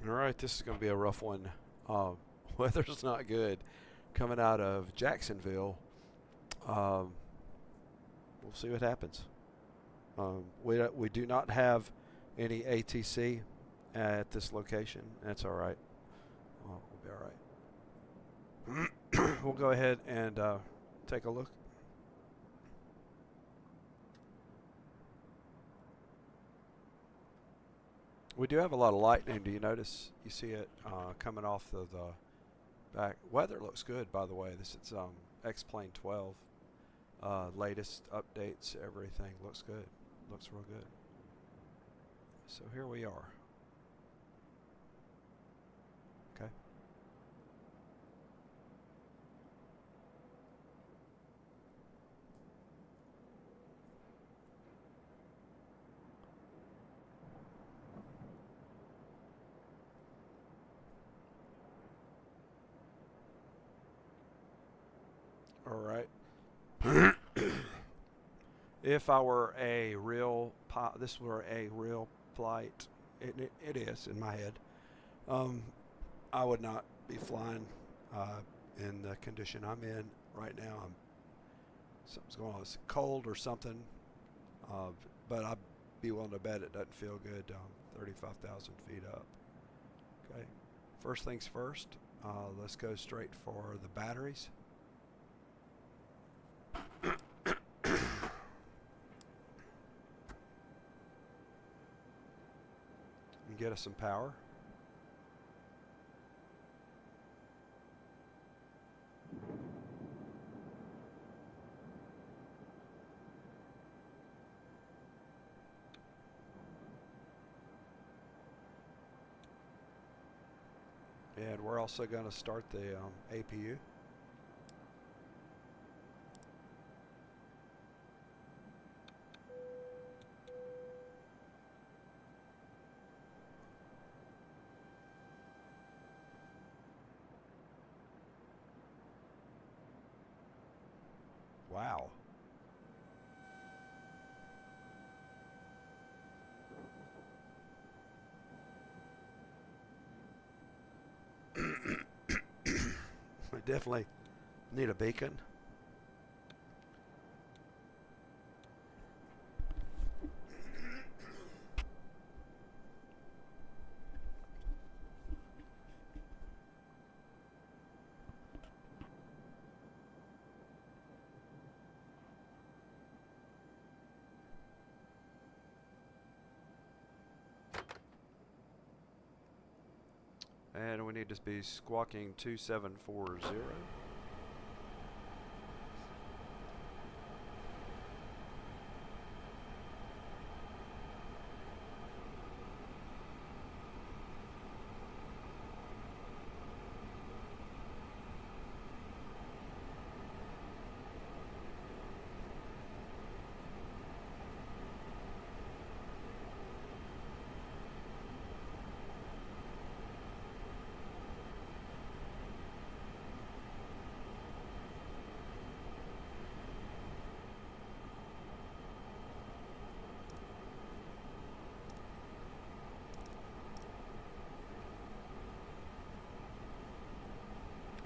All right, this is going to be a rough one. Weather's not good. Coming out of Jacksonville, we'll see what happens. We do not have any ATC at this location. That's all right. We'll be all right. We'll go ahead and take a look. We do have a lot of lightning. Do you notice? You see it coming off of the back. Weather looks good, by the way. This is Xplane 12. Latest updates, everything looks good. Looks real good. So here we are. Okay. All right. If I were a real this were a real flight, it is in my head. I would not be flying in the condition I'm in right now. Something's going on. It's cold or something, but I'd be willing to bet it doesn't feel good 35,000 feet up. Okay. First things first. Let's go straight for the batteries. And get us some power. And we're also going to start the APU. Wow. We definitely need a beacon. And we need to be squawking 2740.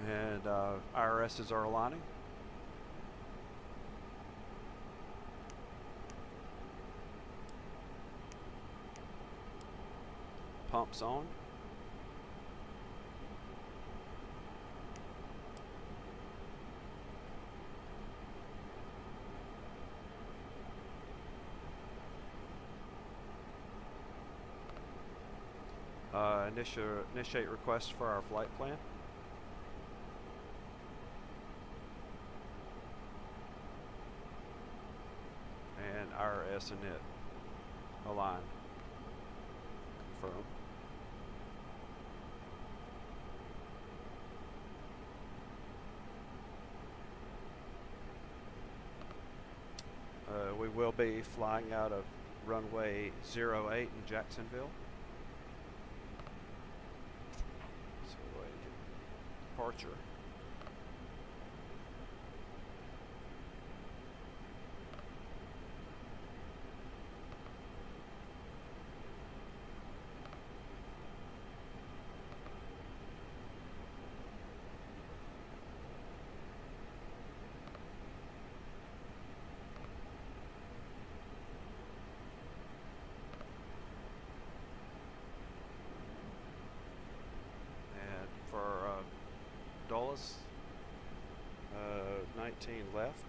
And IRSs are aligning. Pumps on. Initiate request for our flight plan. And IRS and it align. Confirm. We will be flying out of runway 08 in Jacksonville. So departure. 15 left.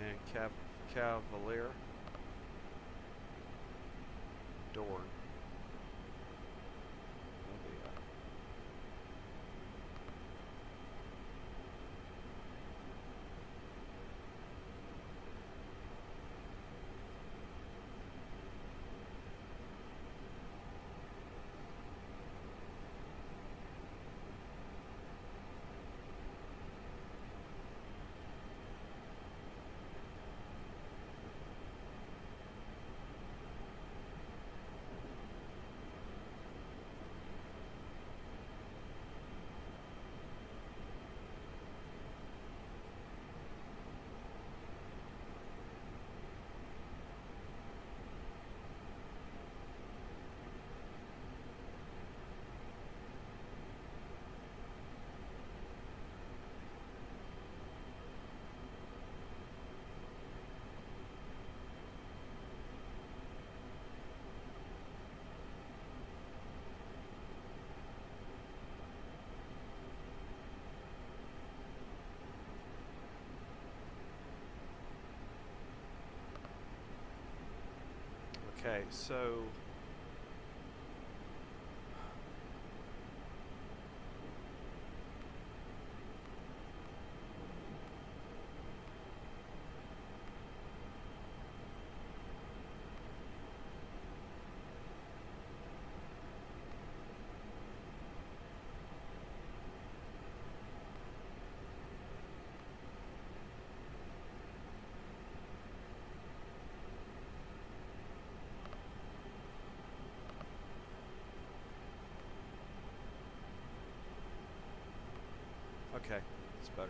And Cavalier, Dorn. Okay, so okay, it's better.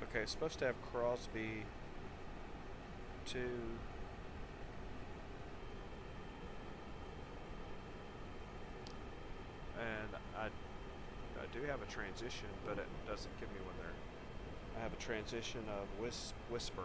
Okay, it's supposed to have Crosby 2. And I do have a transition, but it doesn't give me one there. I have a transition of Whisper.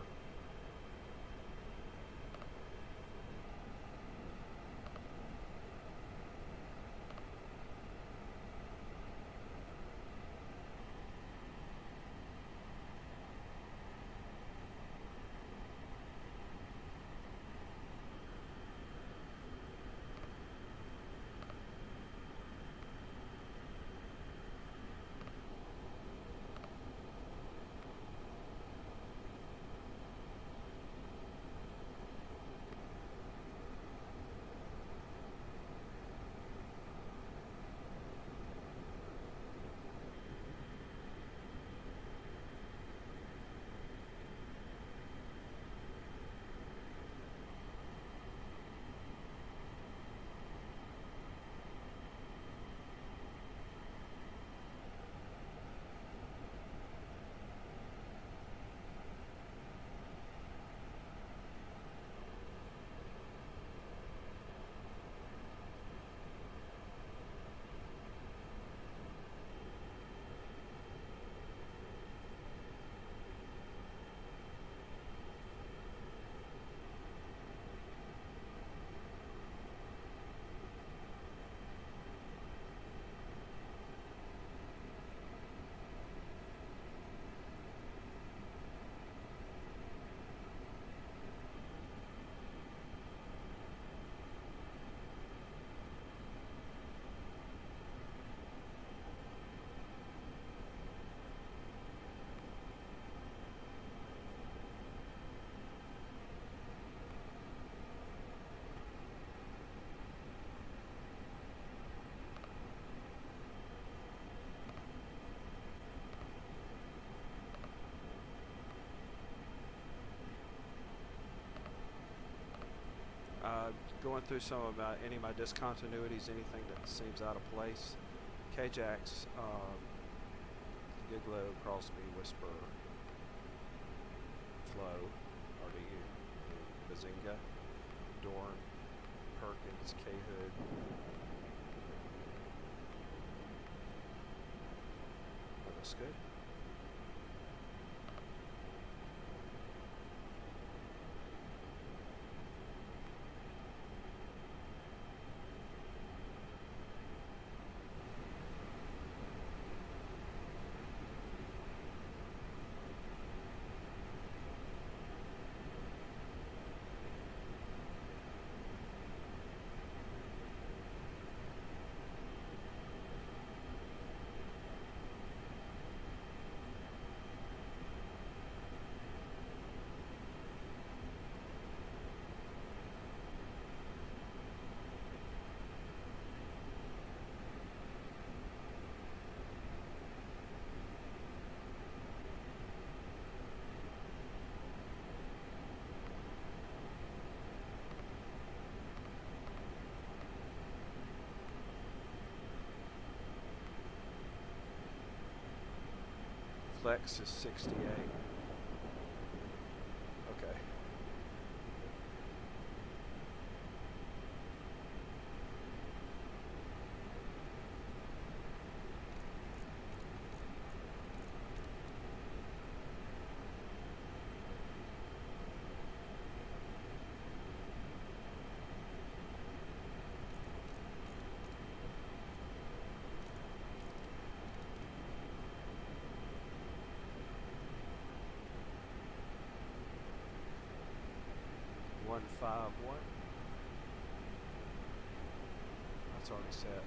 going through some of any of my discontinuities, anything that seems out of place. KJAX, Giglo, Crosby, Whisper, Flow, RDU, Bazinga, Dorn, Perkins, K-Hood. That looks good. Flex is 68. Okay. One 5 1. That's already set.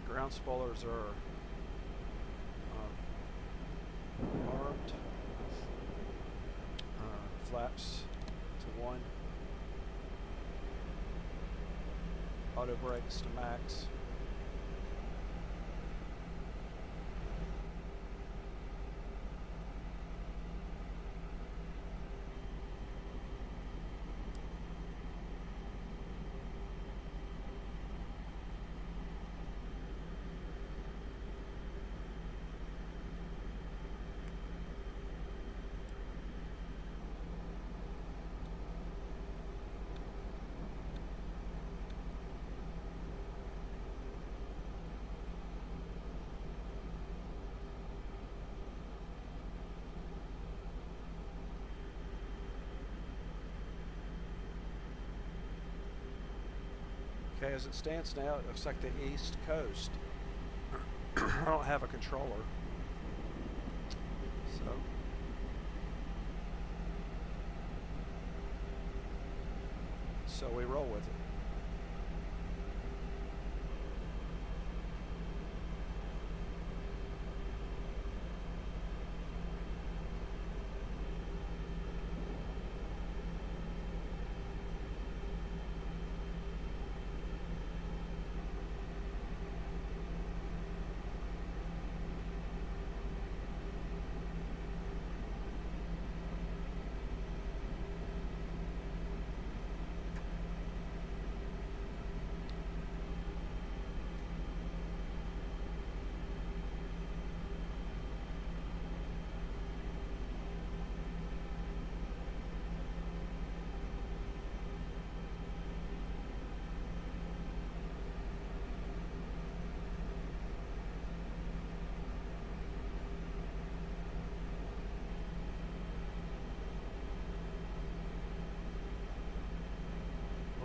Ground spoilers are armed. Flaps to 1. Auto brakes to max. Okay, as it stands now, it looks like the East Coast. I don't have a controller, so so we roll with it.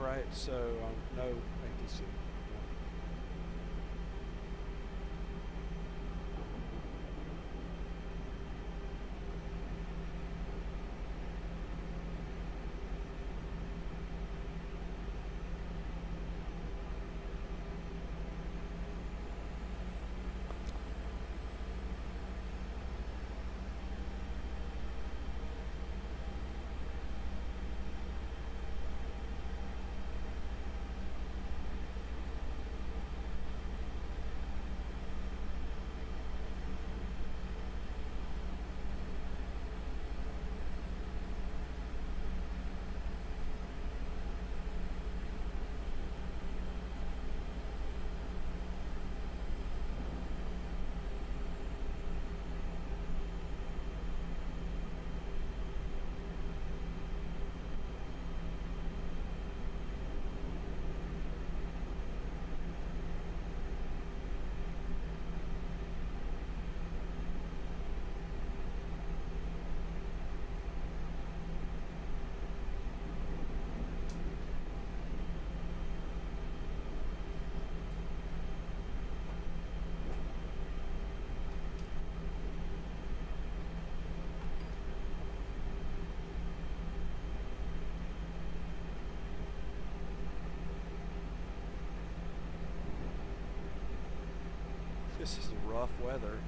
Right, so no ATC. This is rough weather.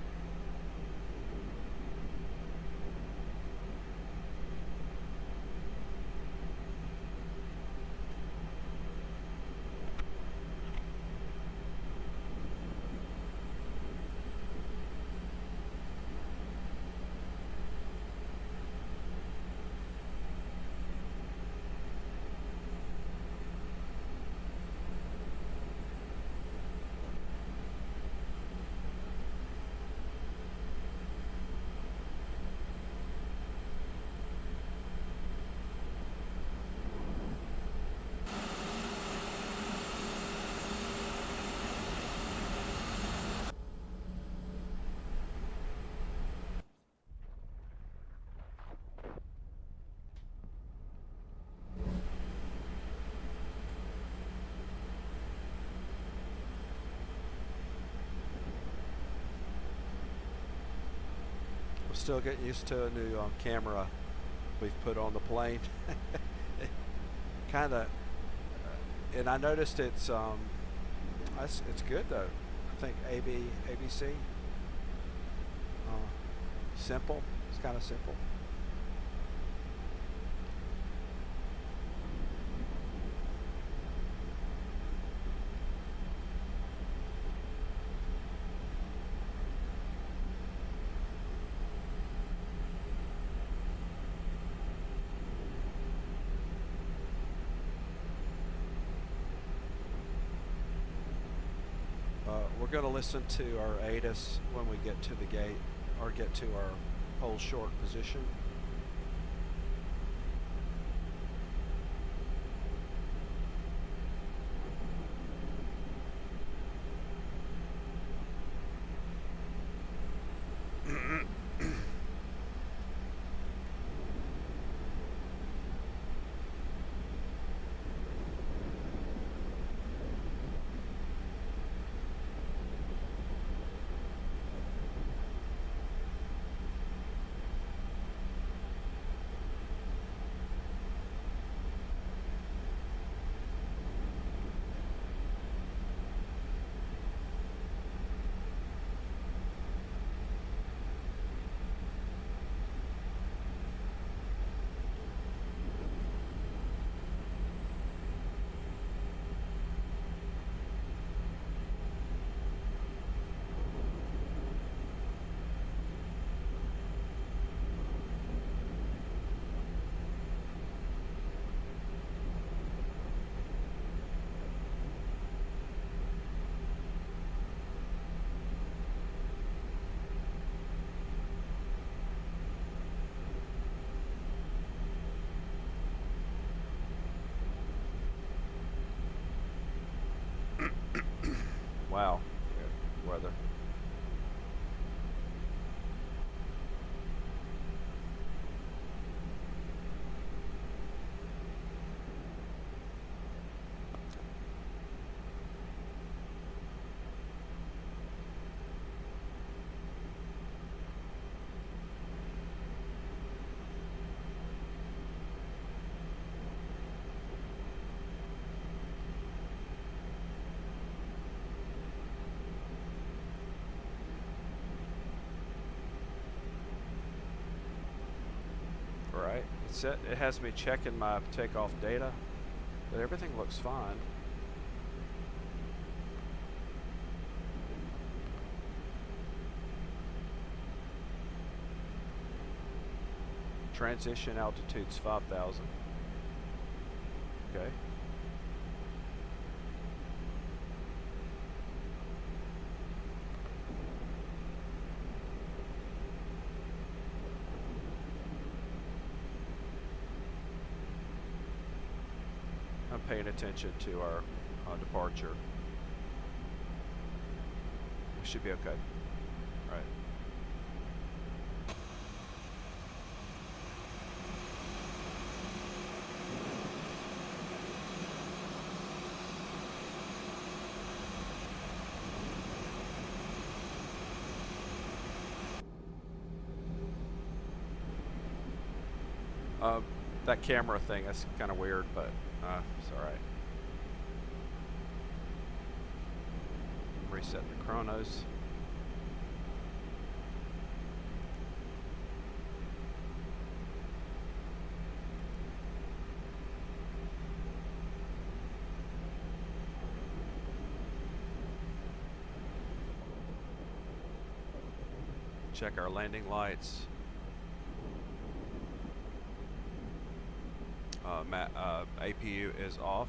I'm still getting used to a new camera we've put on the plane. Kind of, and I noticed it's good though. I think ABC. Simple. It's kind of simple. We're going to listen to our ATIS when we get to the gate or get to our hold short position. Wow. Yeah, weather. Right. It has me checking my takeoff data, but everything looks fine. Transition altitude's 5,000. Okay. I'm paying attention to our departure. We should be okay. Right. That camera thing, that's kind of weird, but it's all right. Reset the chronos. Check our landing lights. APU is off.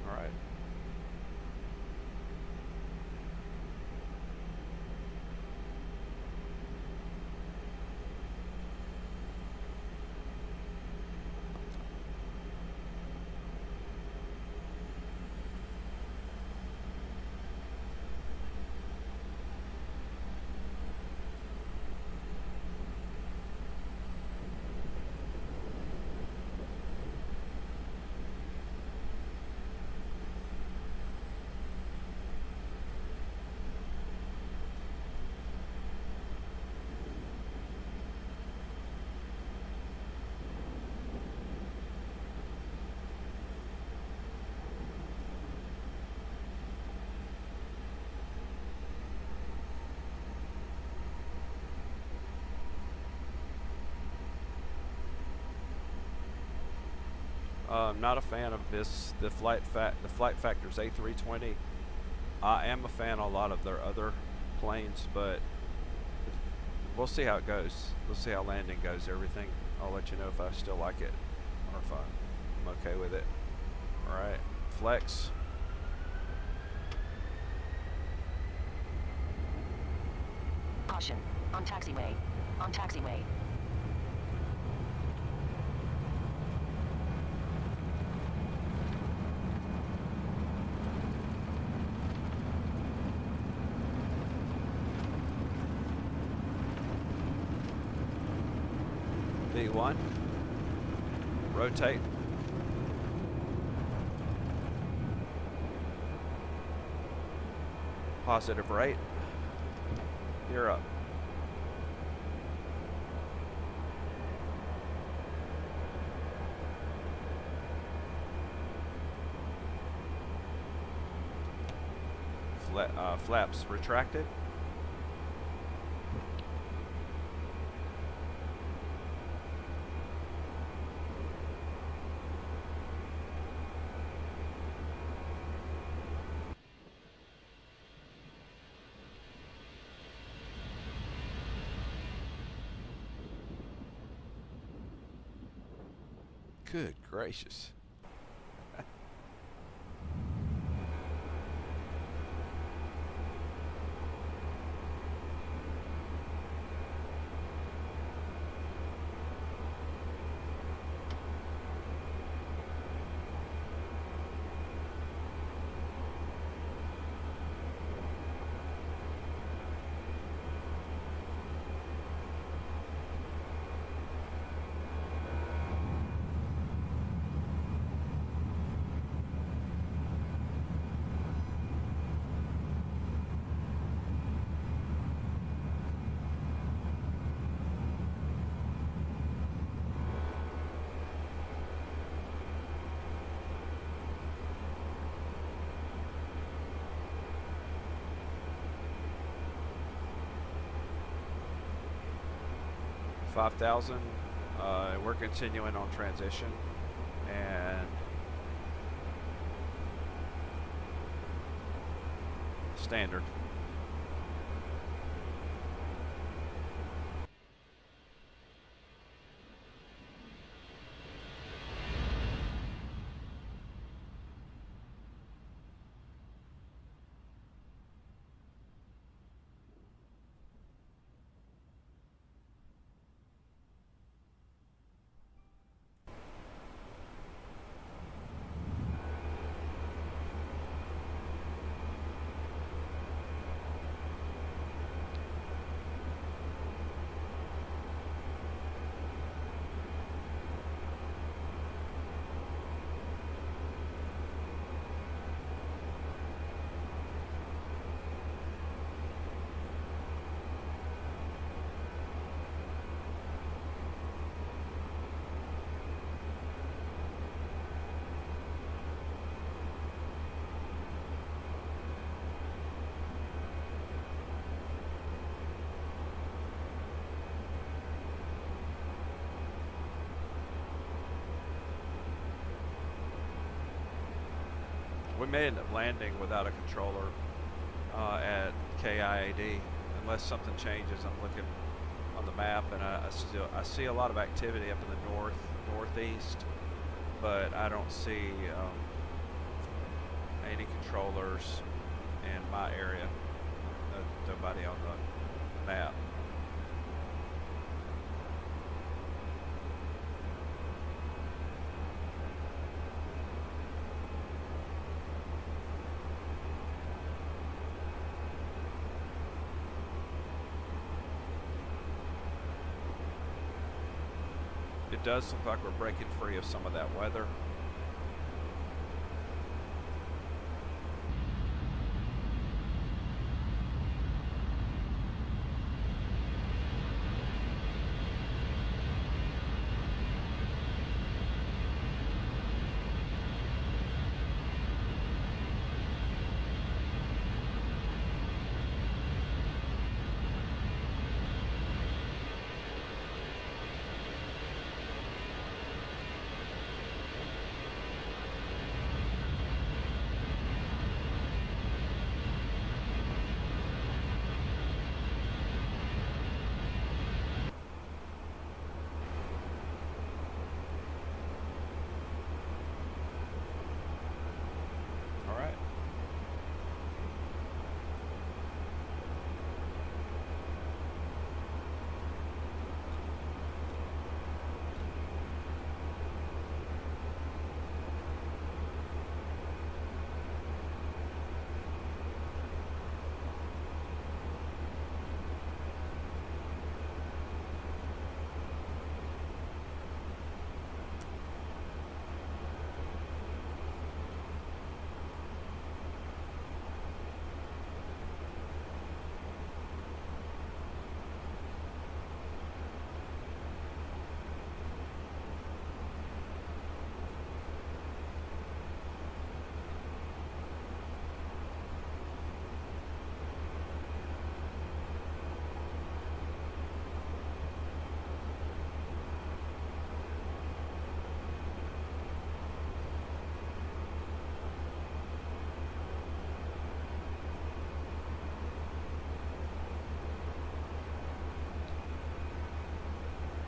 All right. Not a fan of this. The flight factor's A320. I am a fan of a lot of their other planes, but we'll see how it goes. We'll see how landing goes. Everything. I'll let you know if I still like it or if I'm okay with it. All right, flex. Caution. On taxiway. On taxiway. V1. Rotate. Positive rate. You're up. Flaps retracted. Good gracious. 5,000. We're continuing on transition, and standard. We may end up landing without a controller at KIAD unless something changes. I'm looking on the map, and I see a lot of activity up in the northeast, but I don't see any controllers in my area. Nobody on the map. It does look like we're breaking free of some of that weather.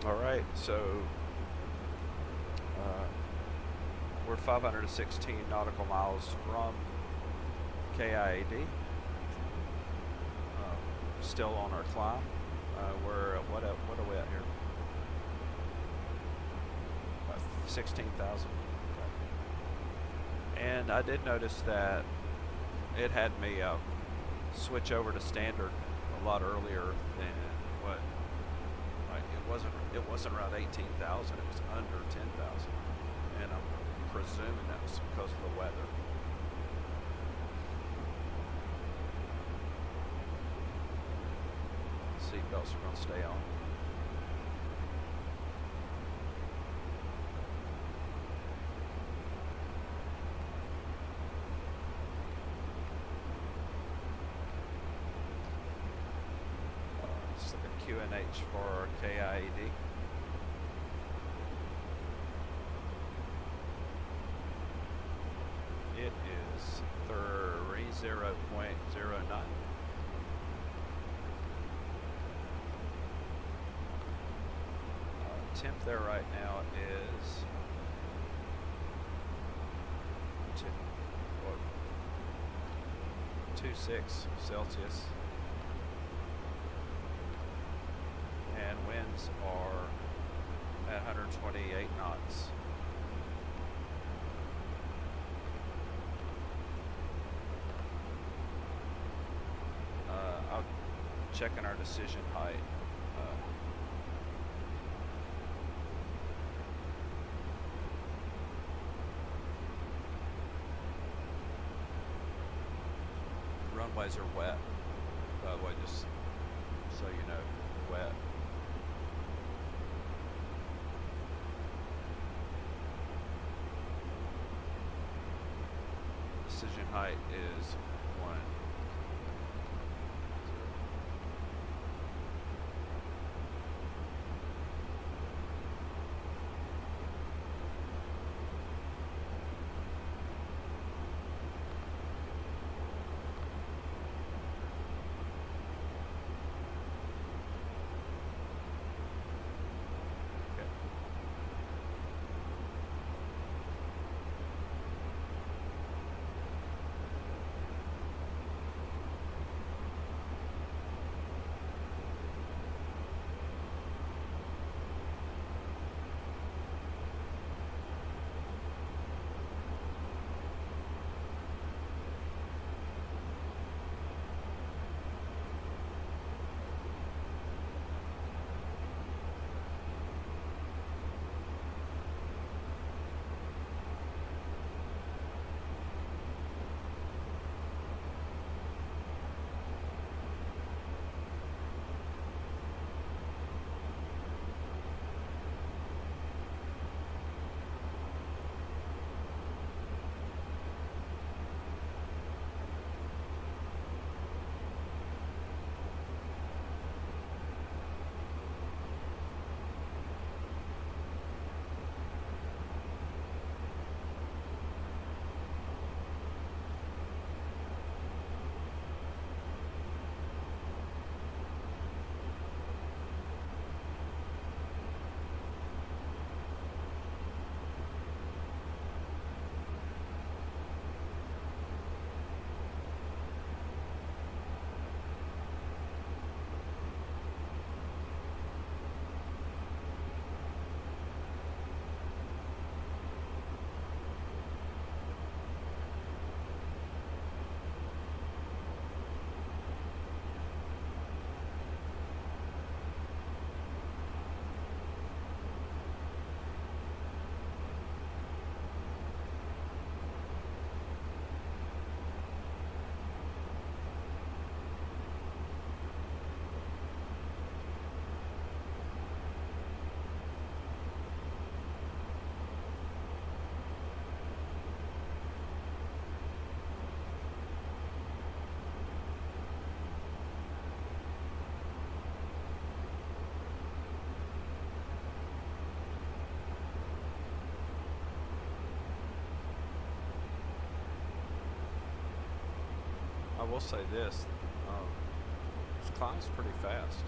All right, so we're 516 nautical miles from KIAD. Still on our climb. We're what are we at here? 16,000. Okay. And I did notice that it had me switch over to standard a lot earlier than what. It wasn't around 18,000. It was under 10,000, and I'm presuming that was because of the weather. Seatbelts are going to stay on. It's like a QNH for KIAD. It is 30.09. Temp there right now is 26 Celsius, and winds are at 128 knots. I'll check in our decision height. Runways are wet, by the way, just so you know, wet. Decision height is 1. I will say this climbs pretty fast.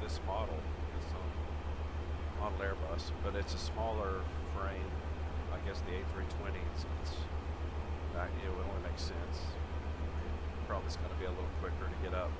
This model, this model Airbus, but it's a smaller frame. I guess the A320. It would only make sense. Probably it's going to be a little quicker to get up.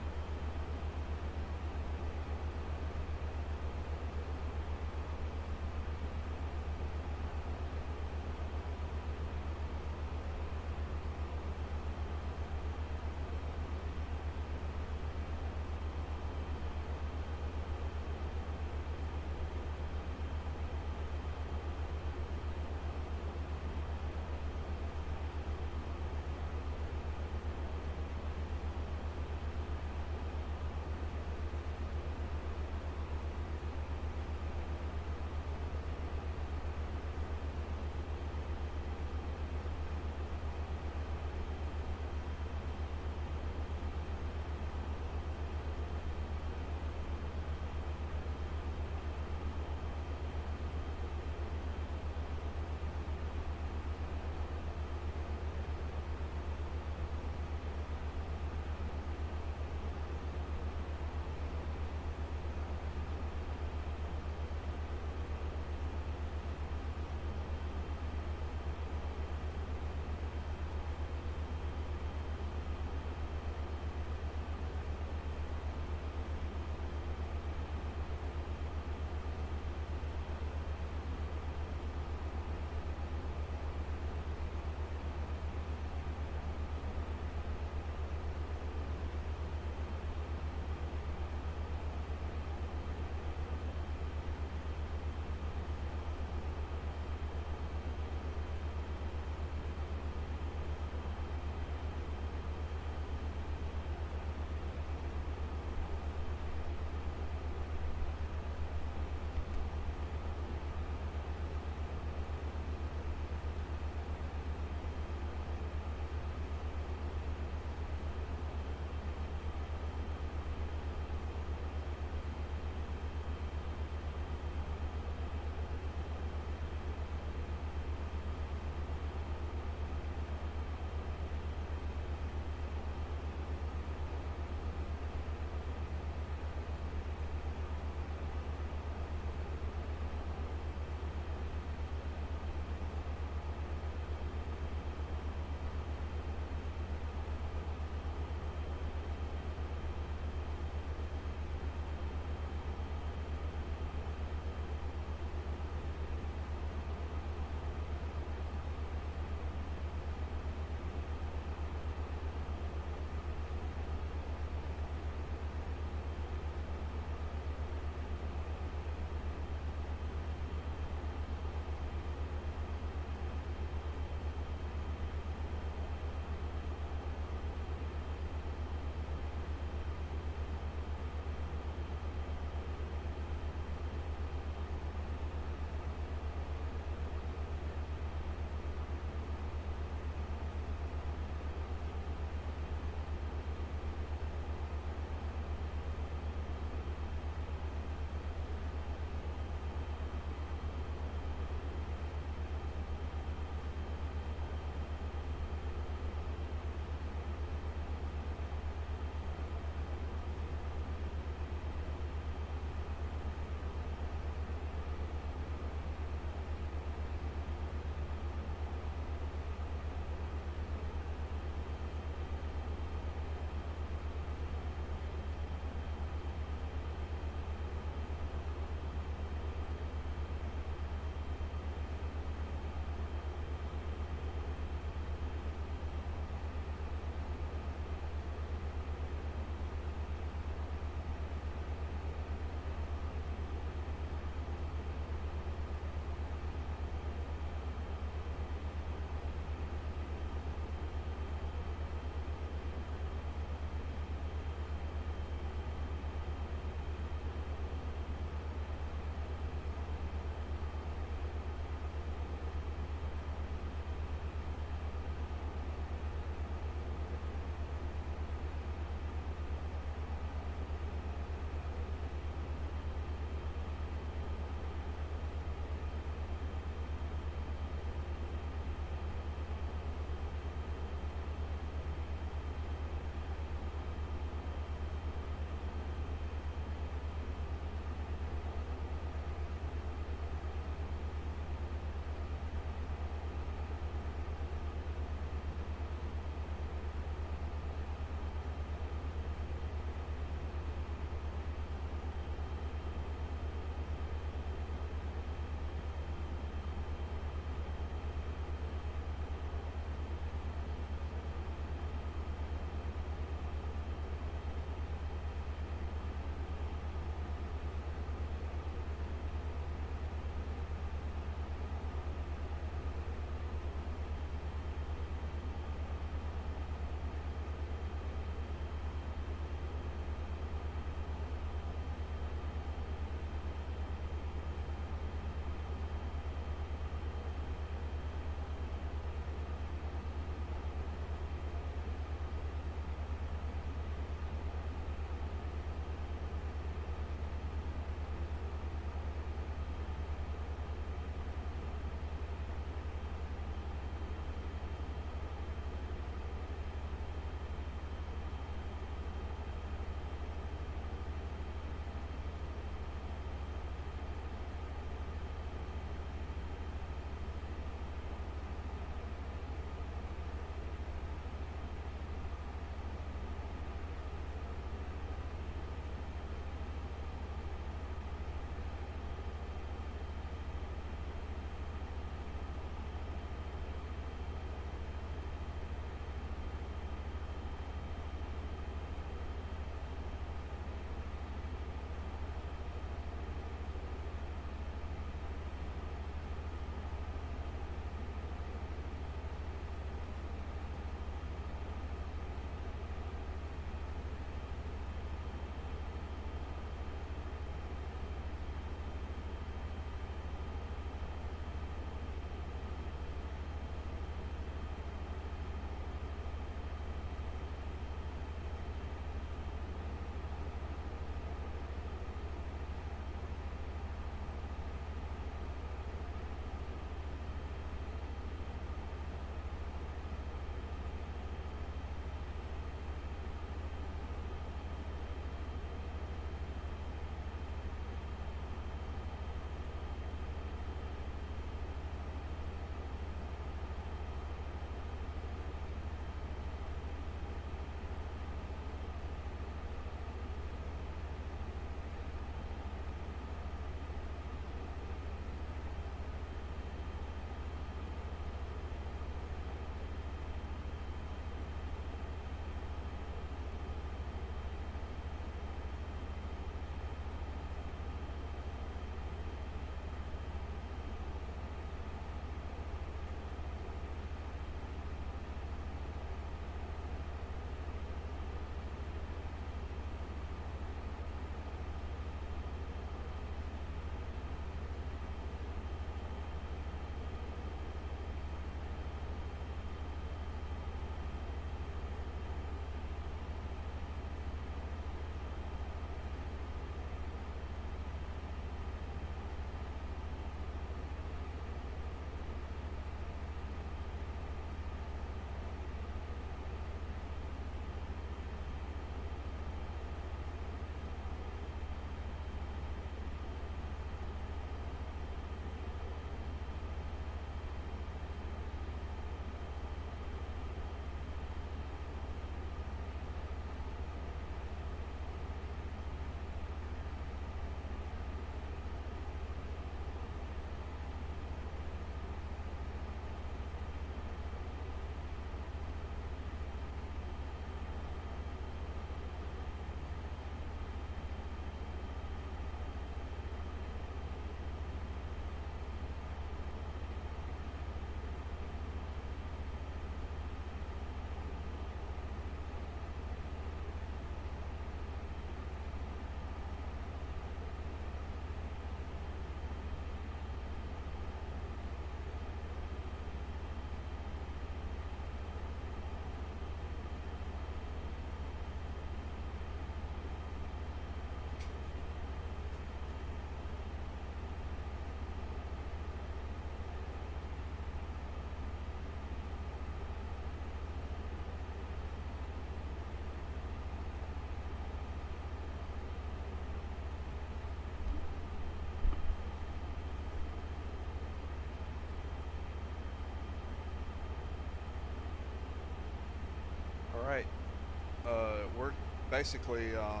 basically, yeah,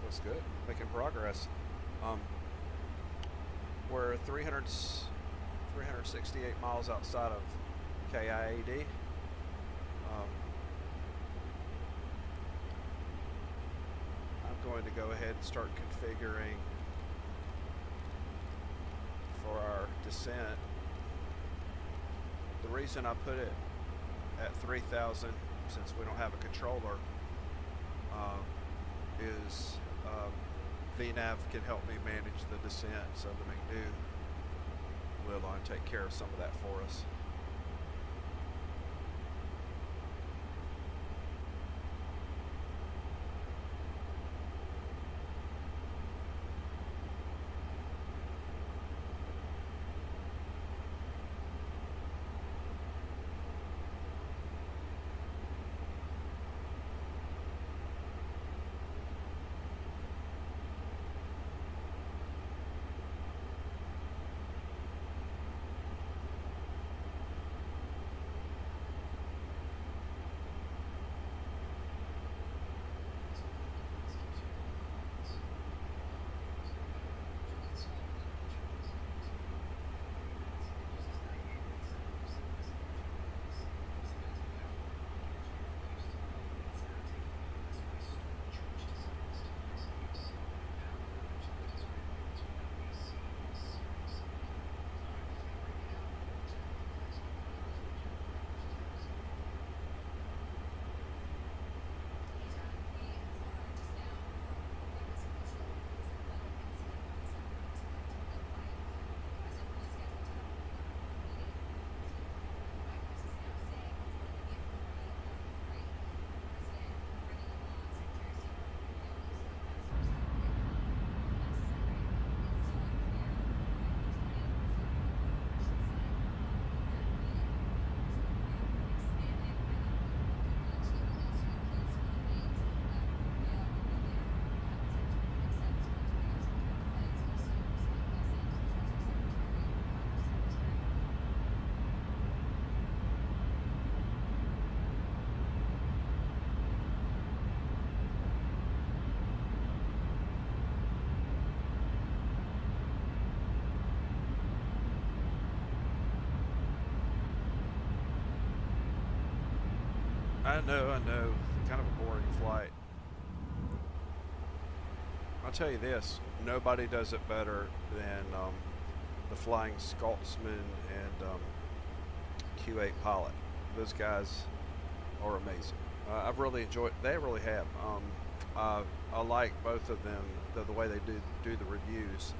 looks good. Making progress. We're 368 miles outside of KIAD. I'm going to go ahead and start configuring for our descent. The reason I put it at 3,000, since we don't have a controller, is VNav can help me manage the descent, so the McDo will take care of some of that for us. I know. Kind of a boring flight. I'll tell you this, nobody does it better than the Flying Scotsman and Q8 pilot. Those guys are amazing. I've really enjoyed, they really have. I like both of them, the way they do the reviews.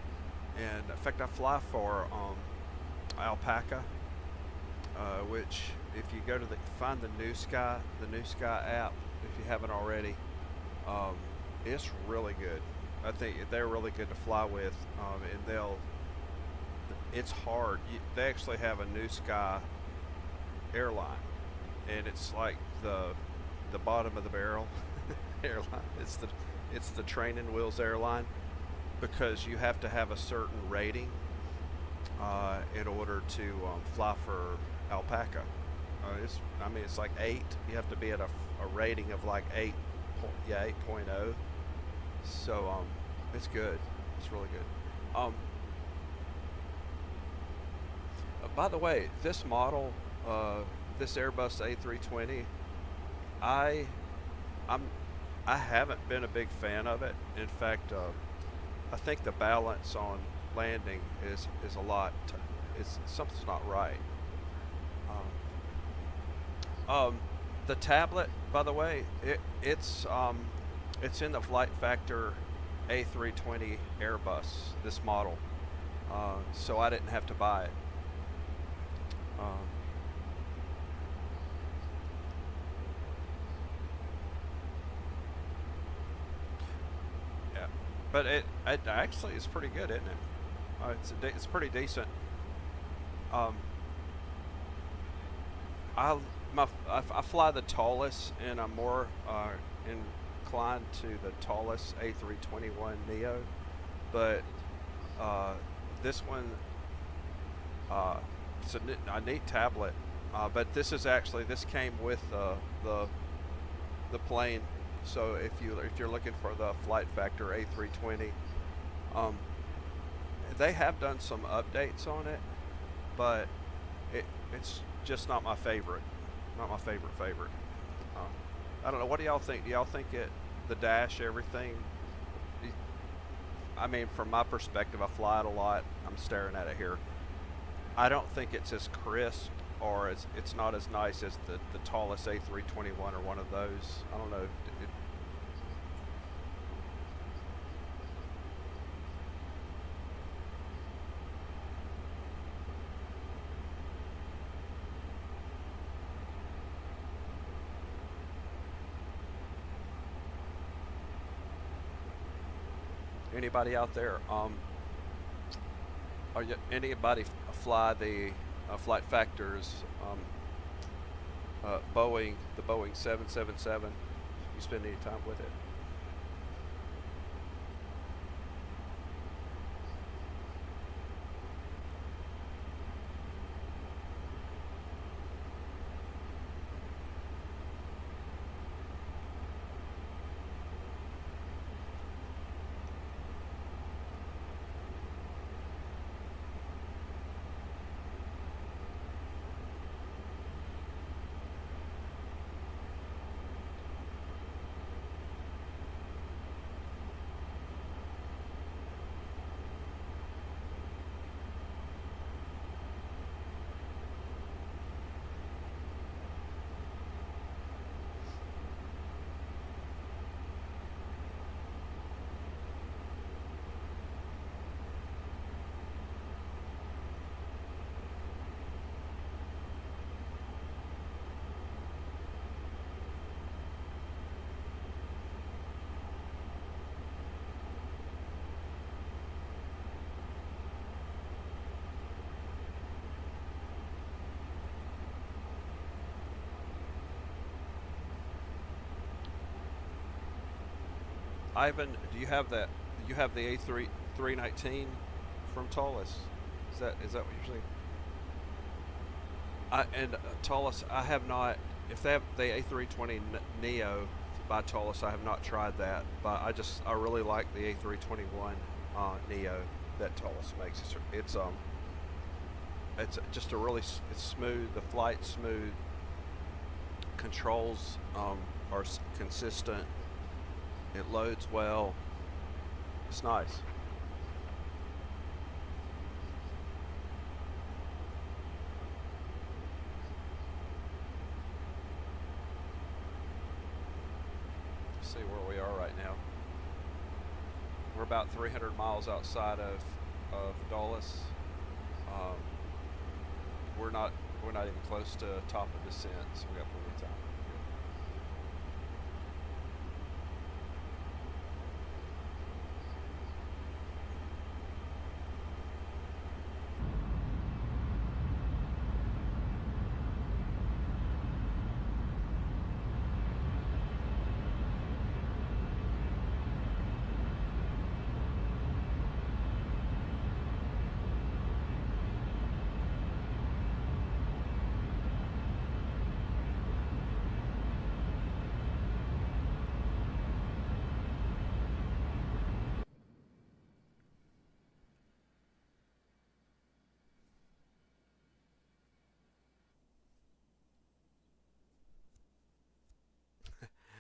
And in fact, I fly for Alpaca, which if you go to find the New Sky app, if you haven't already, it's really good. I think they're really good to fly with, and it's hard. They actually have a New Sky airline, and it's like the bottom of the barrel airline. It's the training wheels airline, because you have to have a certain rating in order to fly for Alpaca. It's like 8. You have to be at a rating of like 8.0. So it's good. It's really good. By the way, this model, this Airbus A320, I haven't been a big fan of it. In fact, I think the balance on landing is a lot. Something's not right. The tablet, by the way, it's in the Flight Factor A320 Airbus, this model, so I didn't have to buy it. Yeah, but it actually is pretty good, isn't it? It's pretty decent. I fly the tallest, and I'm more inclined to the tallest A321 Neo, but this one, it's a neat tablet. But this came with the the plane. So if you're looking for the flight factor A320, um, they have done some updates on it, but it's just not my favorite. Not my favorite. Um, I don't know. What do y'all think? Do y'all think the dash, everything? I mean, from my perspective, I fly it a lot. I'm staring at it here. I don't think it's as crisp, or it's not as nice as the tallest A321 or one of those. I don't know. Anybody out there? Anybody fly the flight factors? The Boeing 777. You spend any time with it? Ivan, do you have that? You have the A319 from Tullis. Is that what you're saying? Tullis, I have not. If they have the A320 Neo by Tullis, I have not tried that. But I really like the A321 Neo that Tullis makes. It's just it's smooth. The flight's smooth. Controls are consistent. It loads well. It's nice. Let's see where we are right now. We're about 300 miles outside of Dulles. Um, we're not even close to top of descent, so we got plenty of time.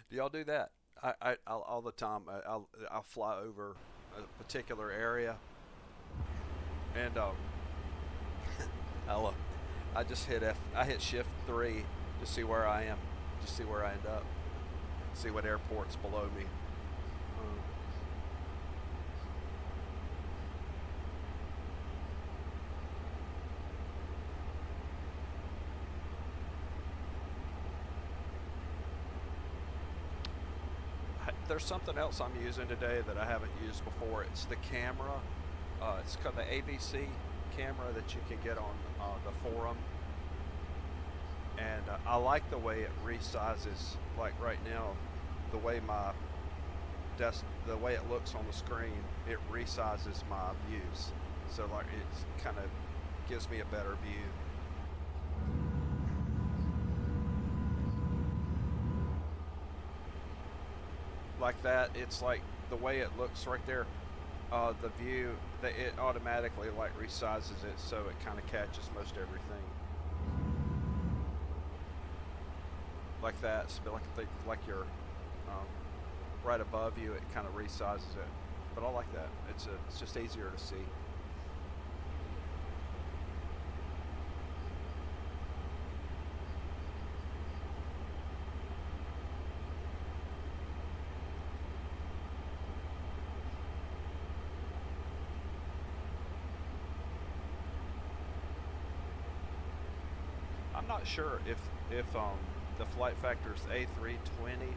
Do y'all do that? I'll all the time. I'll fly over a particular area, and I'll I just I hit Shift 3 to see where I am, just see where I end up, see what airport's below me. There's something else I'm using today that I haven't used before. It's the camera. It's called the ABC camera that you can get on the forum. And I like the way it resizes. Like right now, the way the way it looks on the screen, it resizes my views. So like it kind of gives me a better view. like that, it's like the way it looks right there. The view, it automatically like resizes it so it kind of catches most everything. Like that, so like you're right above you, it kind of resizes it. But I like that. It's just easier to see. I'm not sure if the Flight Factor's A320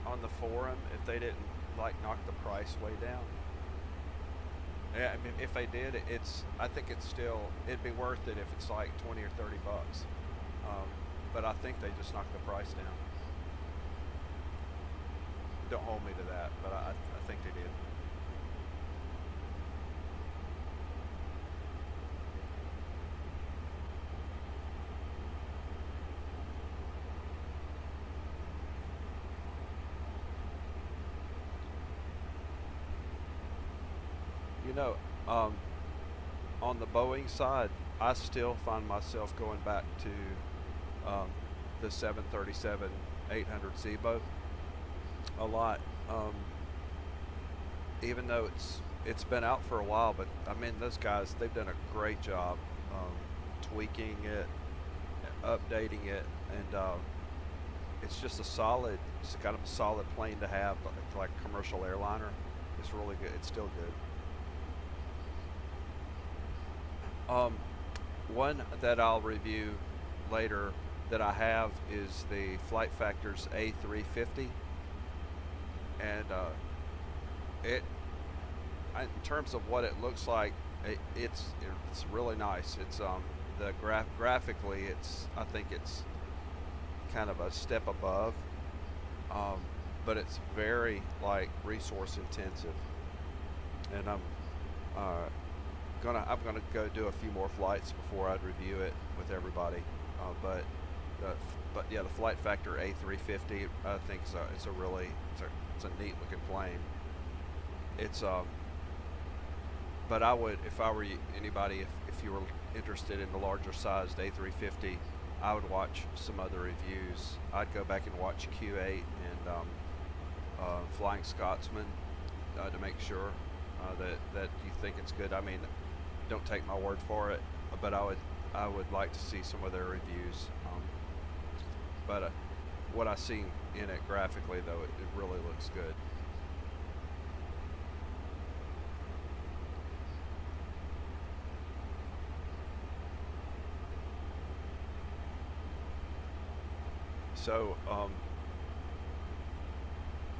on the forum, if they didn't like knock the price way down. Yeah, I mean, if they did, I think it'd be worth it if it's like 20 or 30 bucks. But I think they just knocked the price down. Don't hold me to that, but I think they did. You know, on the Boeing side, I still find myself going back to the 737-800 boat a lot. Even though it's been out for a while, but I mean, those guys, they've done a great job tweaking it, updating it, and it's just it's kind of a solid plane to have, like a commercial airliner. It's really good. It's still good. One that I'll review later that I have is the Flight Factor's A350, and in terms of what it looks like, it's really nice. It's graphically, I think it's kind of a step above, but it's very like resource intensive, and I'm gonna go do a few more flights before I'd review it with everybody. But yeah, the Flight Factor A350, I think it's a neat looking plane. It's but I would, if I were anybody, if you were interested in the larger sized A350, I would watch some other reviews. I'd go back and watch Q8 and Flying Scotsman to make sure that you think it's good. I mean, don't take my word for it, but I would like to see some of their reviews. But what I see in it graphically, though, it really looks good. So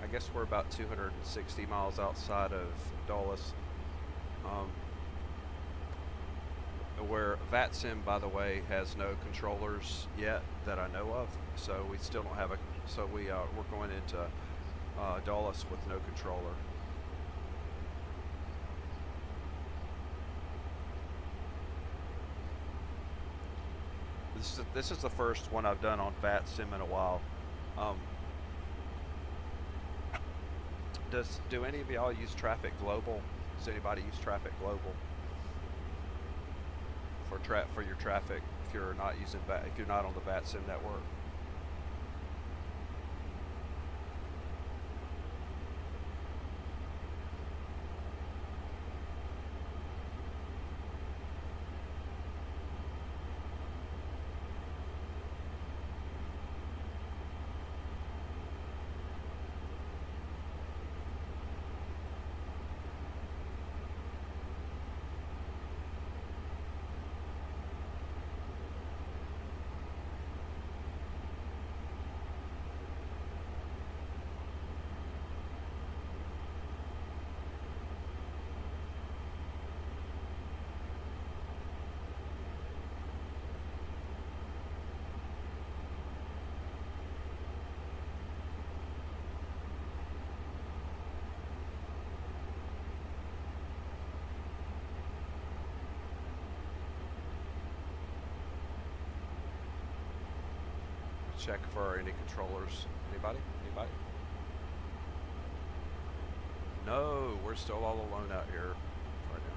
I guess we're about 260 miles outside of Dulles, where VATSIM, by the way, has no controllers yet that I know of. So we still don't have we're going into Dulles with no controller. This is the first one I've done on VATSIM in a while. Do any of y'all use Traffic Global? Does anybody use Traffic Global for your traffic if you're not on the VATSIM network? Check for any controllers. Anybody? No, we're still all alone out here right now.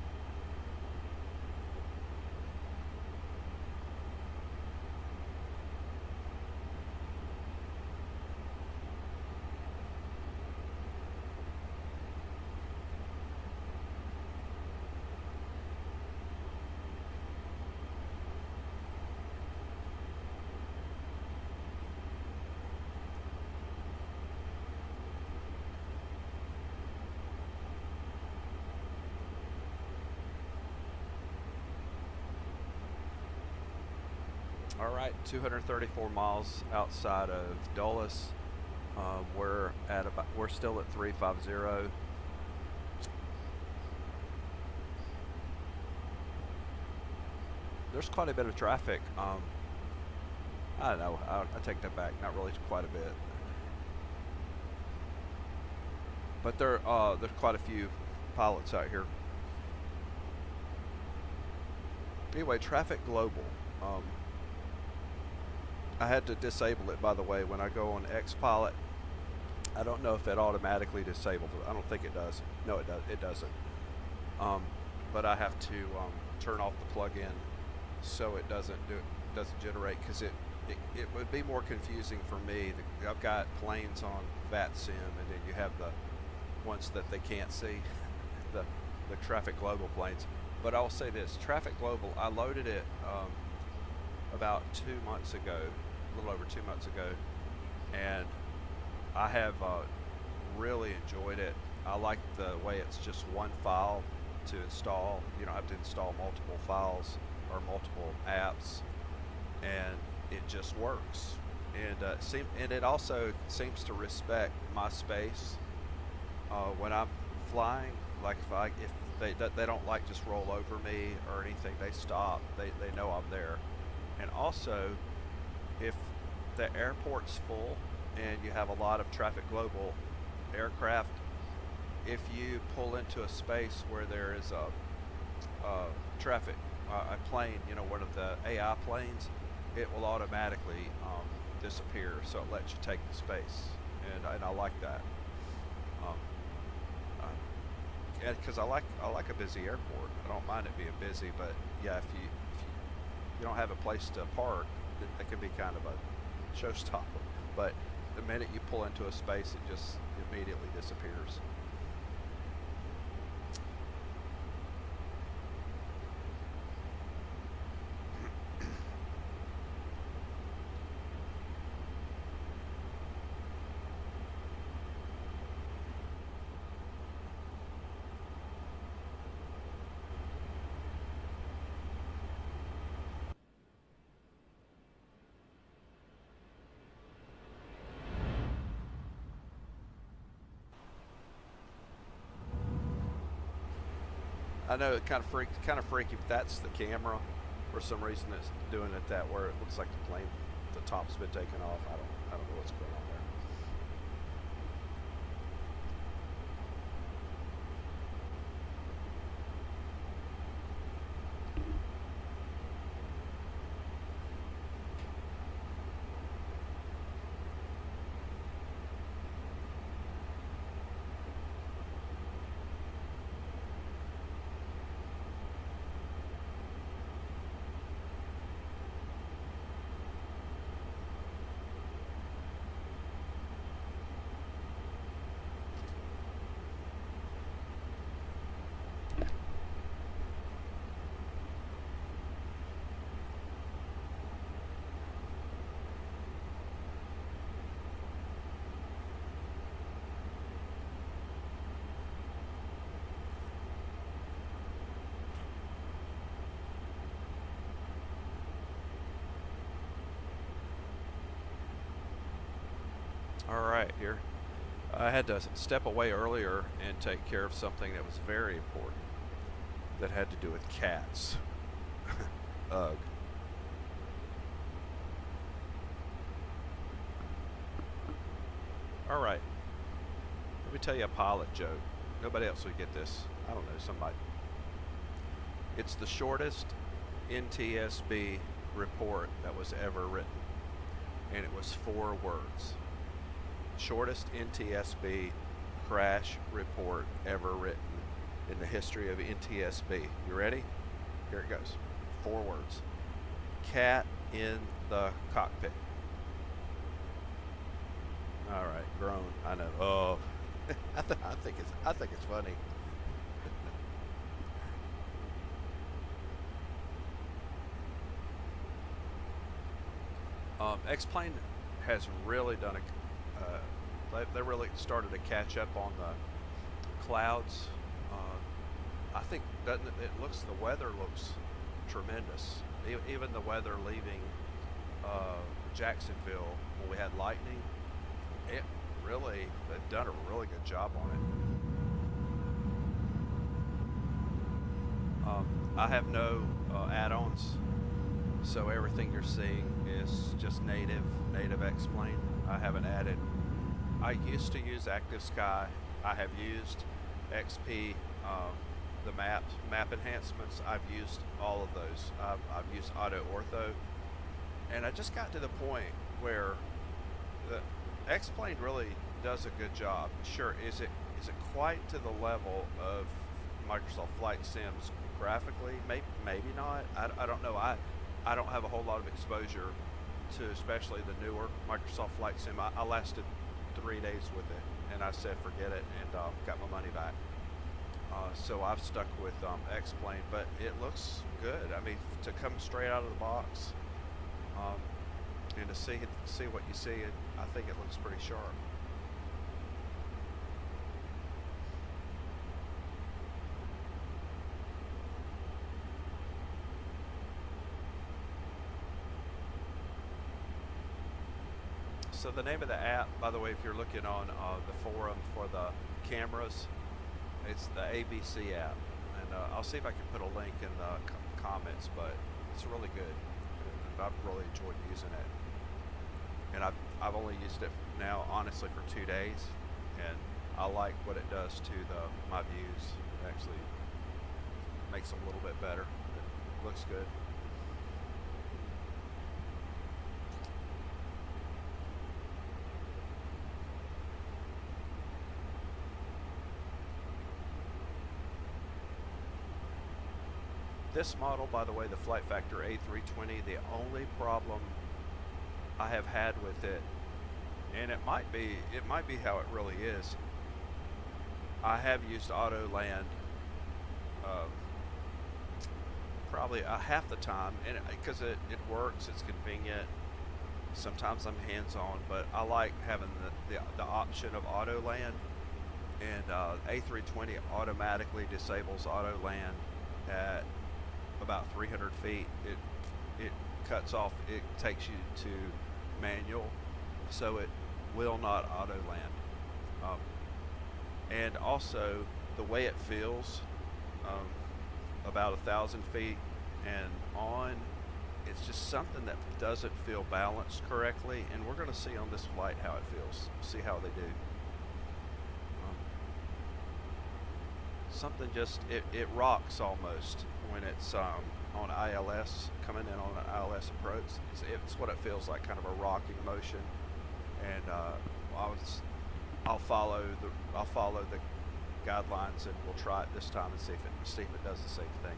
All right, 234 miles outside of Dulles. We're still at 350. There's quite a bit of traffic. I don't know. I take that back. Not really quite a bit, but there's quite a few pilots out here. Anyway, traffic global. I had to disable it, by the way, when I go on XPilot. I don't know if it automatically disables it. I don't think it does. No, it does. It doesn't. But I have to turn off the plugin so it doesn't generate, because it would be more confusing for me. I've got planes on VATSIM, and then you have the ones that they can't see, the Traffic Global planes. But I'll say this: Traffic Global, I loaded it about 2 months ago, a little over 2 months ago, and I have really enjoyed it. I like the way it's just one file to install. You don't have to install multiple files or multiple apps, and it just works. And it also seems to respect my space when I'm flying. Like if they don't like just roll over me or anything, they stop. They know I'm there. And also, if the airport's full and you have a lot of Traffic Global aircraft, if you pull into a space where there is a plane, one of the AI planes, it will automatically disappear. So it lets you take the space, and I like that. Because I like a busy airport. I don't mind it being busy, but yeah, if you don't have a place to park, that can be kind of a showstopper. But the minute you pull into a space, it just immediately disappears. I know it kind of freaky, but that's the camera. For some reason, it's doing it that where it looks like the plane, the top's been taken off. I don't know what's going on there. All right, here. I had to step away earlier and take care of something that was very important that had to do with cats. Ugh. All right. Let me tell you a pilot joke. Nobody else would get this. I don't know, somebody. It's the shortest NTSB report that was ever written, and it was 4 words. Shortest NTSB crash report ever written in the history of NTSB. You ready? Here it goes. 4 words. Cat in the cockpit. All right, groan. I know. Oh, I think it's funny. Xplane has really done they really started to catch up on the clouds. I think the weather looks tremendous. Even the weather leaving Jacksonville when we had lightning, they've done a really good job on it. I have no add-ons, so everything you're seeing is just native Xplane. I haven't added. I used to use Active Sky. I have used XP, the map enhancements. I've used all of those. I've used Auto Ortho, and I just got to the point where the Xplane really does a good job. Sure, is it quite to the level of Microsoft Flight Sims graphically? Maybe not. I don't know. I don't have a whole lot of exposure to especially the newer Microsoft Flight Sim. I lasted 3 days with it, and I said forget it, and got my money back. So I've stuck with Xplane, but it looks good. I mean, to come straight out of the box, and to see what you see, I think it looks pretty sharp. So the name of the app, by the way, if you're looking on the forum for the cameras, it's the ABC app, and I'll see if I can put a link in the comments, but it's really good. I've really enjoyed using it, and I've only used it now, honestly, for 2 days, and I like what it does to my views. It actually makes them a little bit better. It looks good. This model, by the way, the Flight Factor A320, the only problem I have had with it, and it might be how it really is. I have used Auto Land probably half the time, and because it works, it's convenient. Sometimes I'm hands-on, but I like having the option of Auto Land, and A320 automatically disables Auto Land at about 300 feet. It cuts off, it takes you to manual, so it will not auto land. And also the way it feels, about 1,000 feet and on, it's just something that doesn't feel balanced correctly, and we're going to see on this flight how it feels, see how they do. Something just, it rocks almost when it's on ILS, coming in on an ILS approach. It's what it feels like, kind of a rocking motion. And I'll follow the guidelines, and we'll try it this time and see if it does the same thing.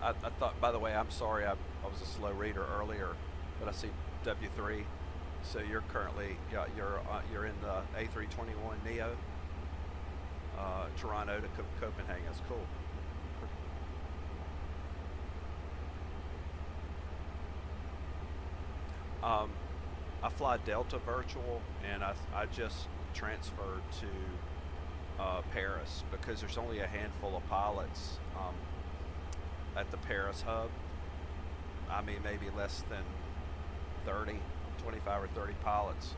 I thought, by the way, I'm sorry, I was a slow reader earlier, but I see W3. So you're currently, you're in the A321 Neo, Toronto to Copenhagen. That's cool. I fly Delta Virtual, and I just transferred to Paris because there's only a handful of pilots at the Paris hub. I mean, maybe less than 25 or 30 pilots,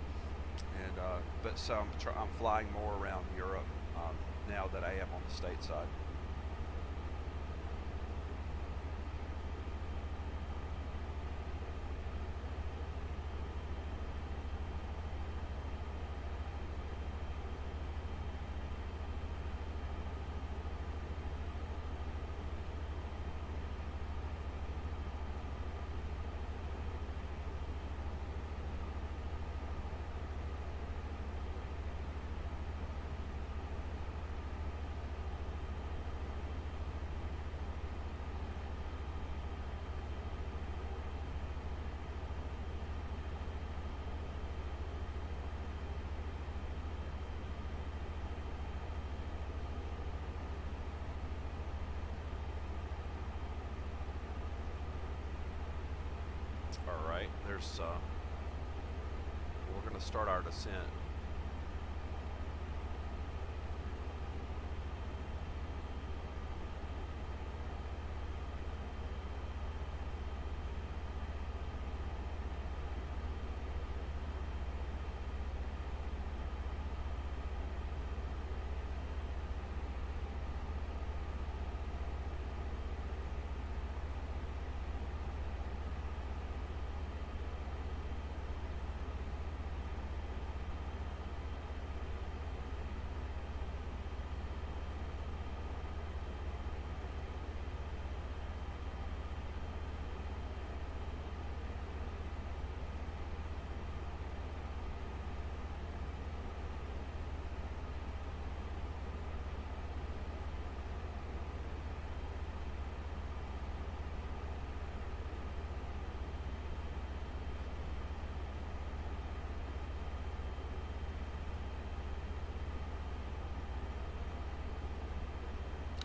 and but so I'm flying more around Europe now that I am on the stateside. there's we're going to start our descent.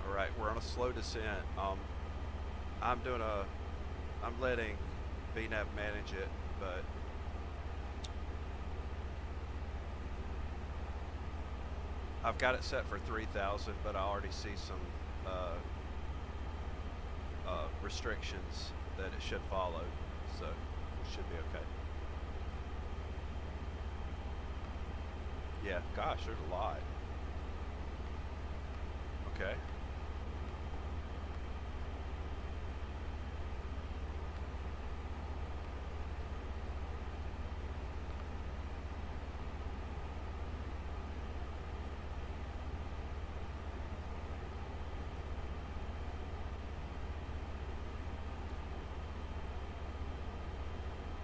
Alright, we're on a slow descent. I'm letting VNAV manage it, but I've got it set for 3,000, but I already see some restrictions that it should follow, so it should be okay. Yeah, gosh, there's a lot. Okay.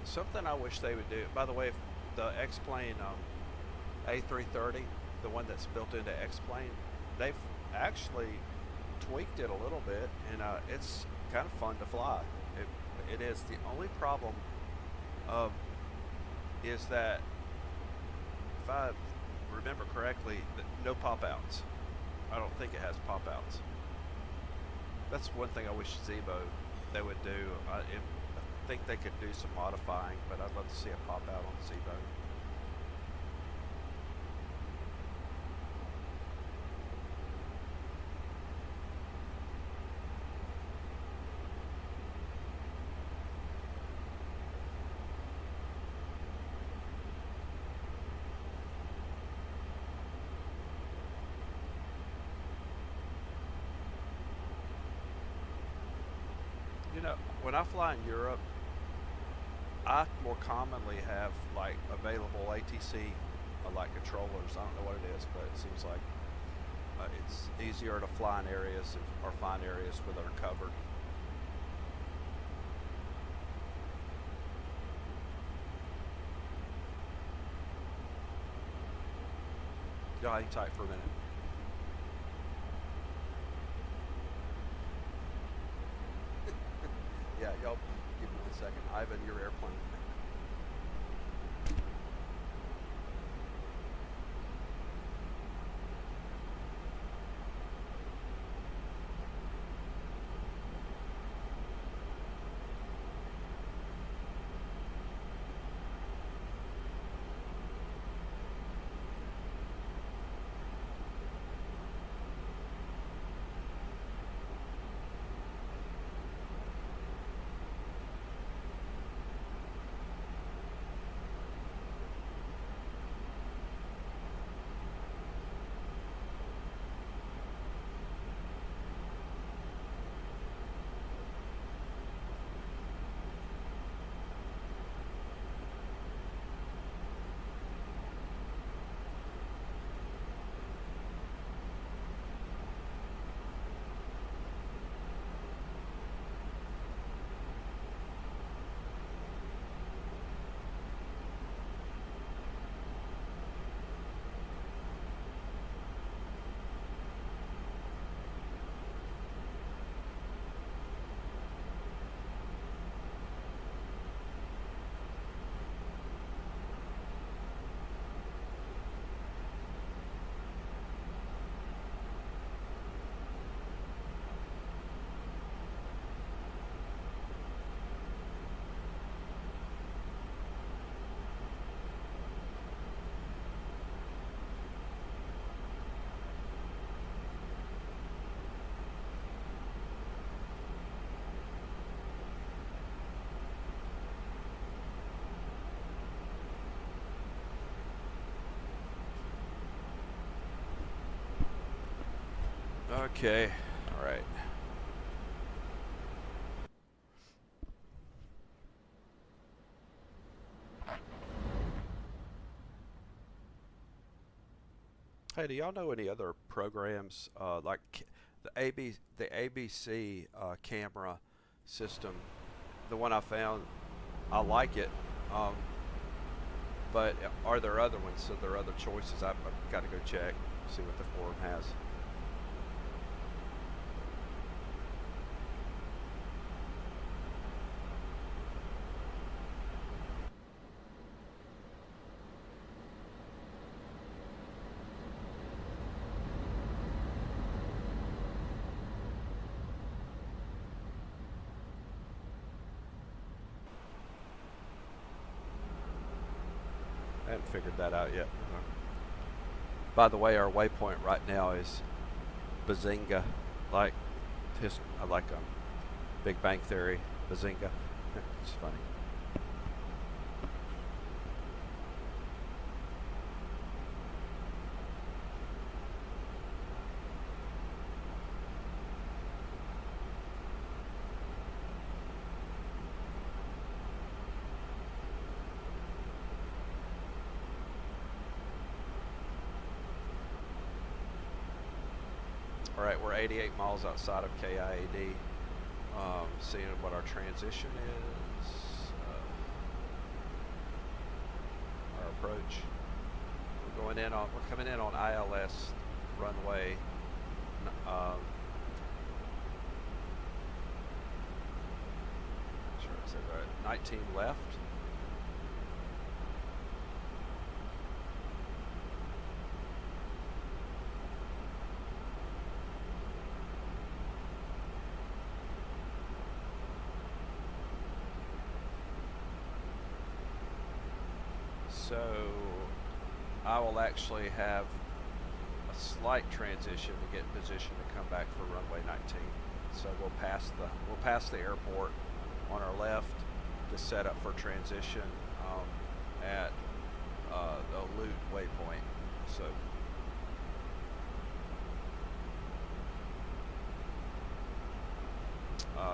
Something I wish they would do, by the way, if the Xplane A330, the one that's built into Xplane, they've actually tweaked it a little bit, and it's kind of fun to fly. It is. The only problem is that, if I remember correctly, no pop-outs. I don't think it has pop-outs. That's one thing I wish Zebo they would do. I think they could do some modifying, but I'd love to see a pop-out on Zebo. You know, when I fly in Europe, I more commonly have like available ATC like controllers. I don't know what it is, but it seems like it's easier to fly in areas or find areas where they're covered. Y'all hang tight for a minute. Yeah, y'all give me 1 second. Ivan, your airplane. Okay, all right. Hey, do y'all know any other programs like the ABC camera system? The one I found, I like it, um, but are there other ones? So there are other choices. I've got to go check, see what the forum has. I haven't figured that out yet. By the way, our waypoint right now is Bazinga, like I like Big Bang Theory, Bazinga. It's funny. All right, we're 88 miles outside of KIAD. Seeing what our transition is, our approach. We're coming in on ILS runway. Sure I said right. 19 left. So I will actually have a slight transition to get in position to come back for runway 19. So we'll pass the airport on our left to set up for transition at the Loot waypoint. So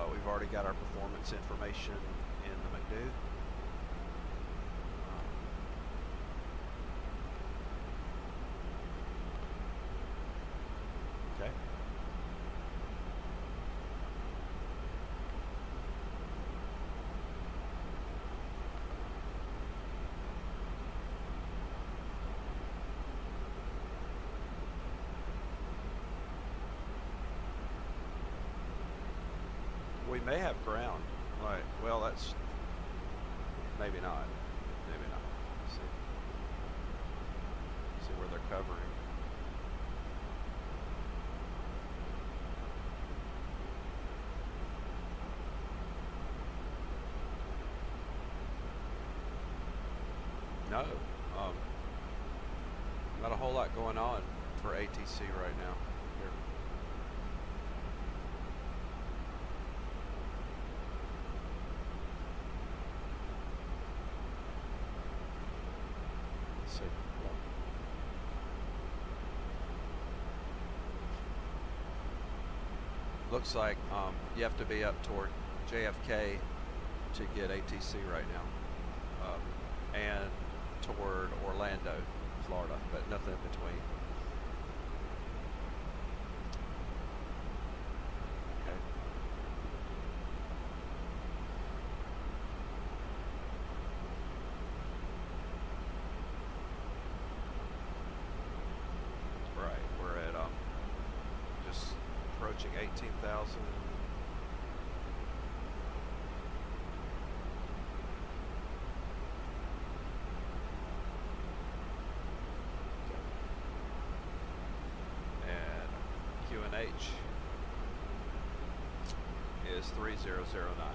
we've already got our performance information in the McDo. Okay. We may have ground. Right. Well, that's maybe not. Maybe not. Let's see where they're covering. No, not a whole lot going on for ATC right now. Here. Let's see. Looks like you have to be up toward JFK to get ATC right now, and toward Orlando, Florida, but nothing in between. Okay. Right, we're at just approaching 18,000. H is 3009.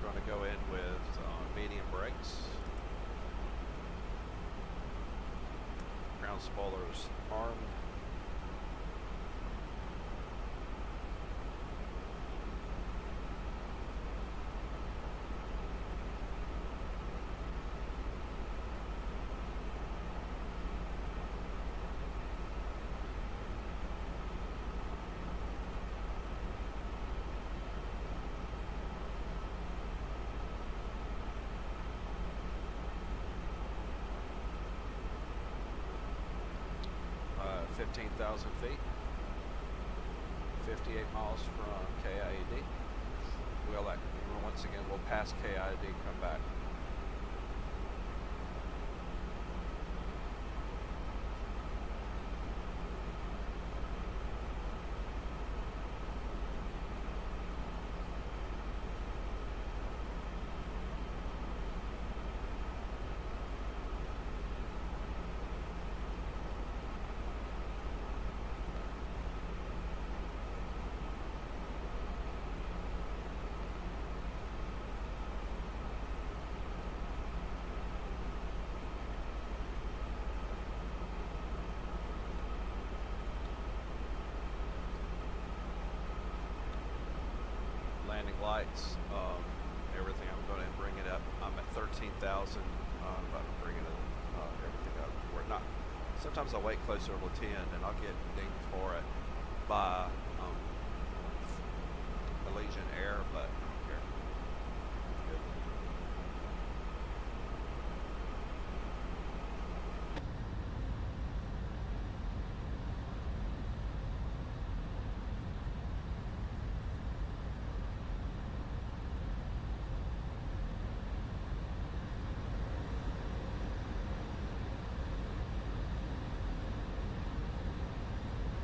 We're going to go in with medium brakes. ground spoilers armed. Uh, 15,000 feet, 58 miles from KIAD. Once again, we'll pass KIAD, come back. Landing lights, everything. I'm going to bring it up. I'm at 13,000. I'm about to bring it everything up. We're not. Sometimes I'll wait closer to 10 and I'll get dinged for it by Allegiant Air, but I don't care. Good.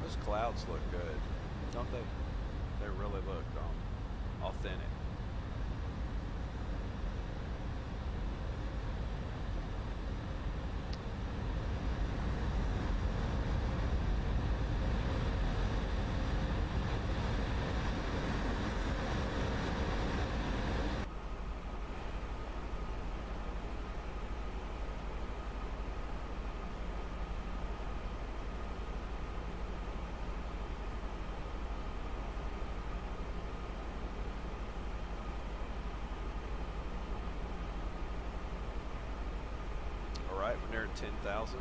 Those clouds look good, don't they? They really look authentic. Alright, we're near 10,000.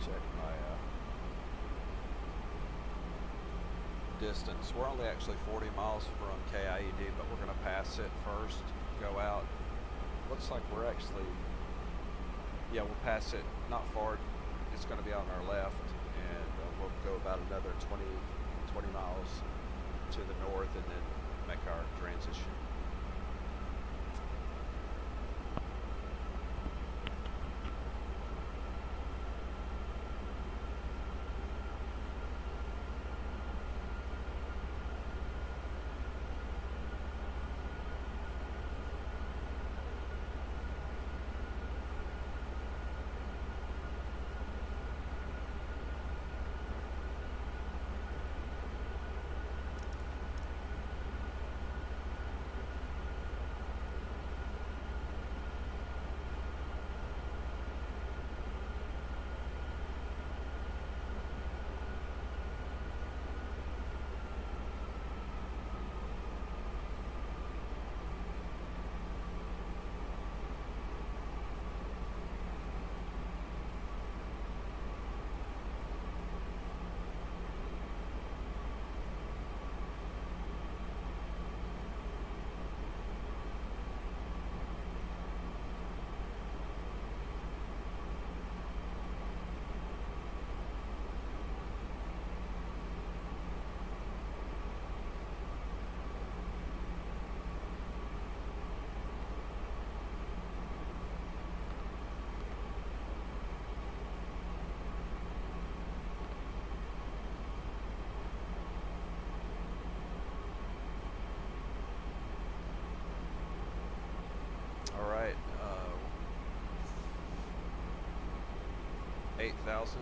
Check my distance. We're only actually 40 miles from KIAD, but we're going to pass it first, go out. Looks like we're actually, yeah, we'll pass it not far. It's going to be on our left, and we'll go about another 20 miles to the north and then make our transition. 3000.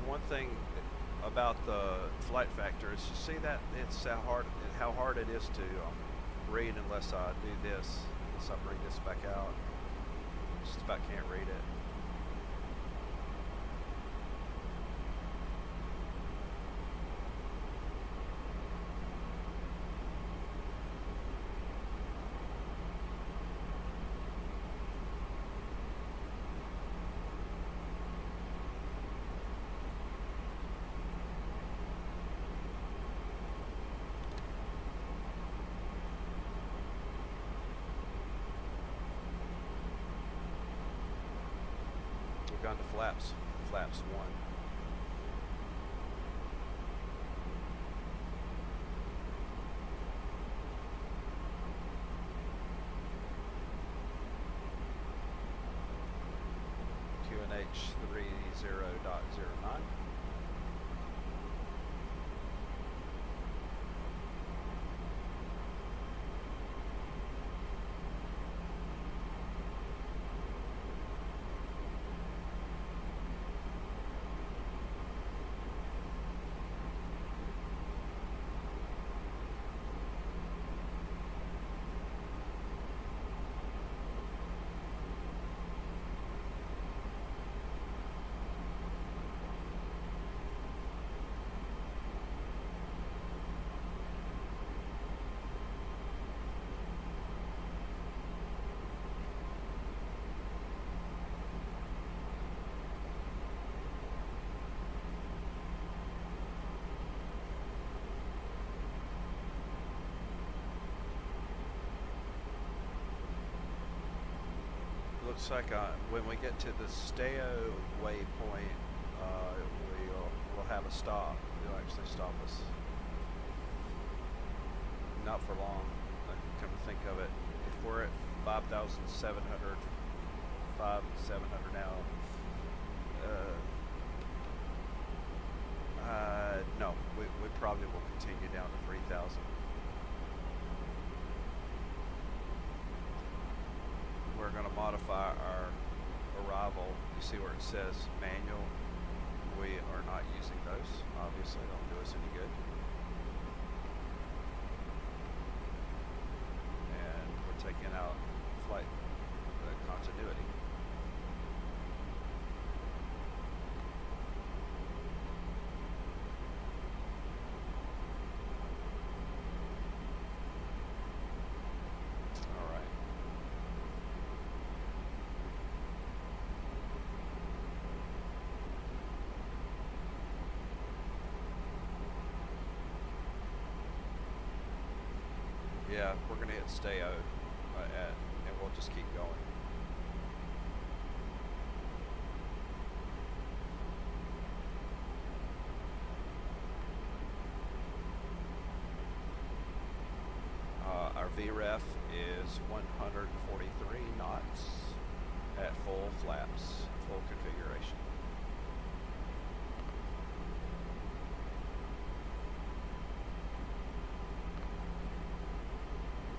One thing about the flight factor is, you see that it's how hard it is to read unless I do this, unless I bring this back out. Just about can't read it. We've gone to flaps 1. QNH 30.09. Looks like when we get to the Steo waypoint, we'll have a stop. It'll actually stop us. Not for long. Come to think of it, if we're at 5,700, 5,700 now, no, we probably will continue down to 3,000. We're going to modify our arrival. You see where it says manual? We are not using those. Obviously, don't do us any good. And we're taking out flight continuity. Yeah, we're going to hit Steo and we'll just keep going. Our VREF is 143 knots at full flaps, full configuration.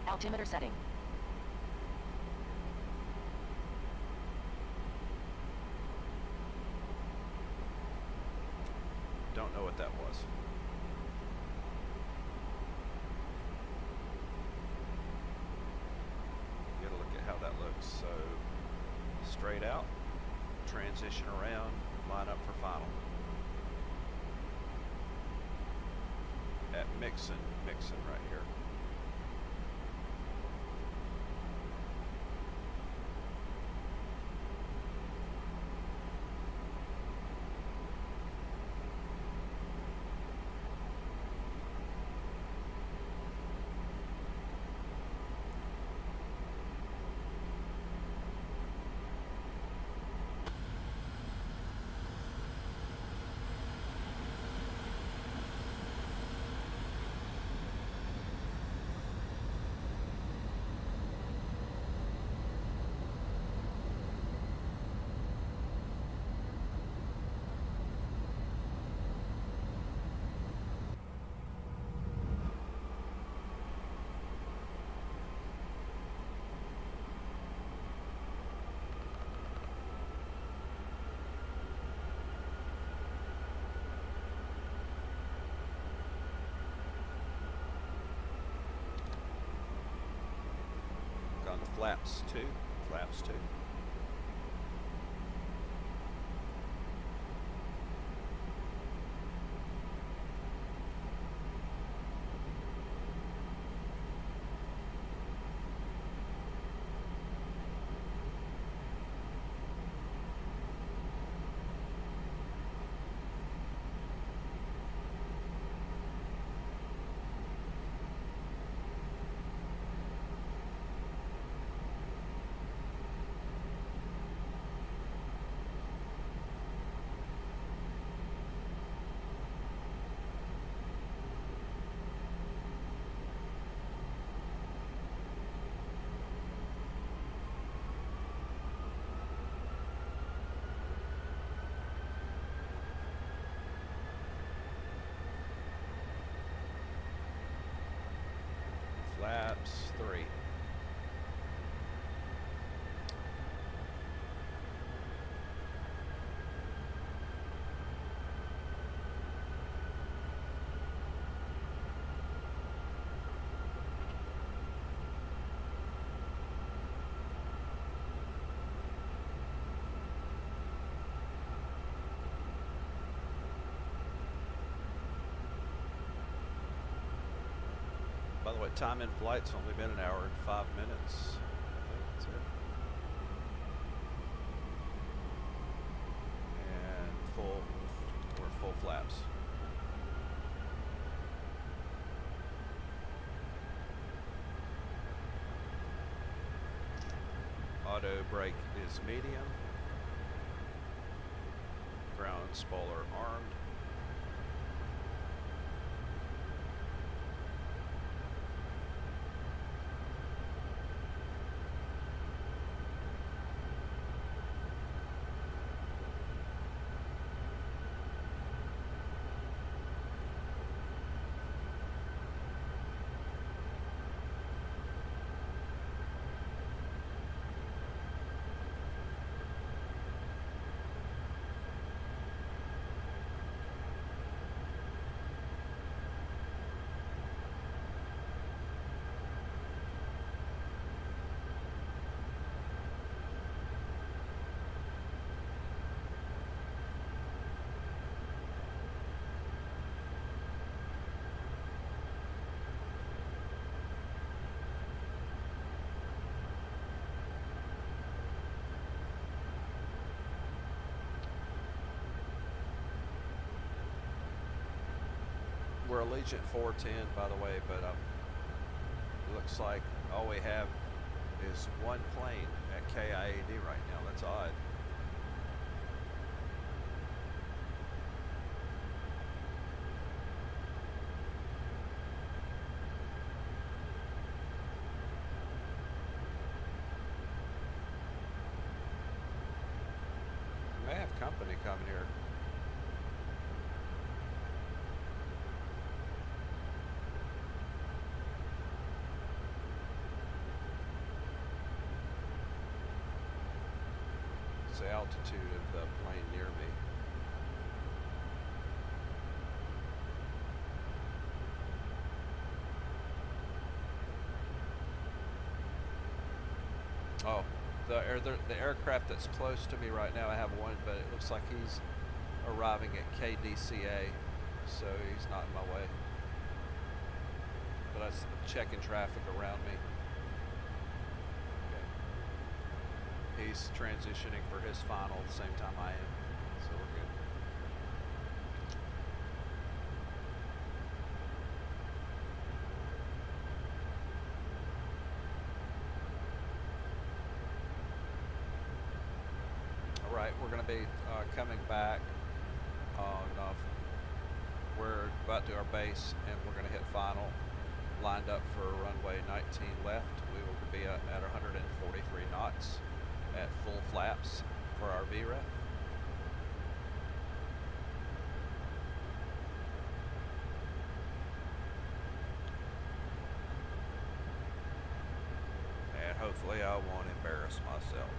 Altimeter setting. Don't know what that was. Get a look at how that looks. So straight out, transition around, line up for final. At Mixon right here. flaps 2, flaps 2. Flaps 3. By the way, time in flight's only been an hour and 5 minutes. I think that's it. And we're full flaps. Auto brake is medium. Ground spoiler armed. We're Allegiant 410, by the way, but it looks like all we have is one plane at KIAD right now. That's odd. We may have company coming here. The altitude of the plane near me. Oh, the aircraft that's close to me right now, I have one, but it looks like he's arriving at KDCA, so he's not in my way. But I'm checking traffic around me. He's transitioning for his final at the same time I am, so we're good. All right, we're going to be coming back on, we're about to our base and we're going to hit final, lined up for runway 19 left. We will be at 143 knots. At full flaps for our VREF. And hopefully I won't embarrass myself.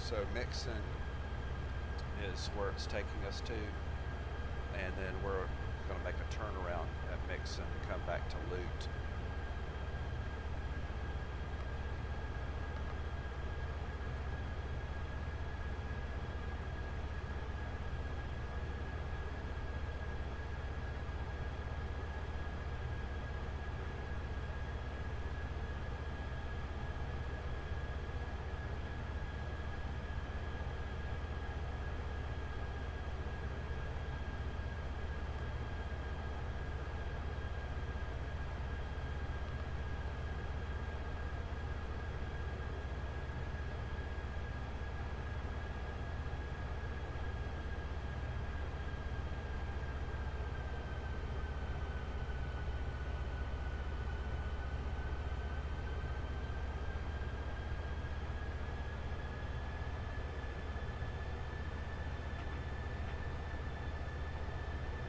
So Mixon is where it's taking us to, and then we're going to make a turnaround at Mixon and come back to Loot.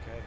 Okay.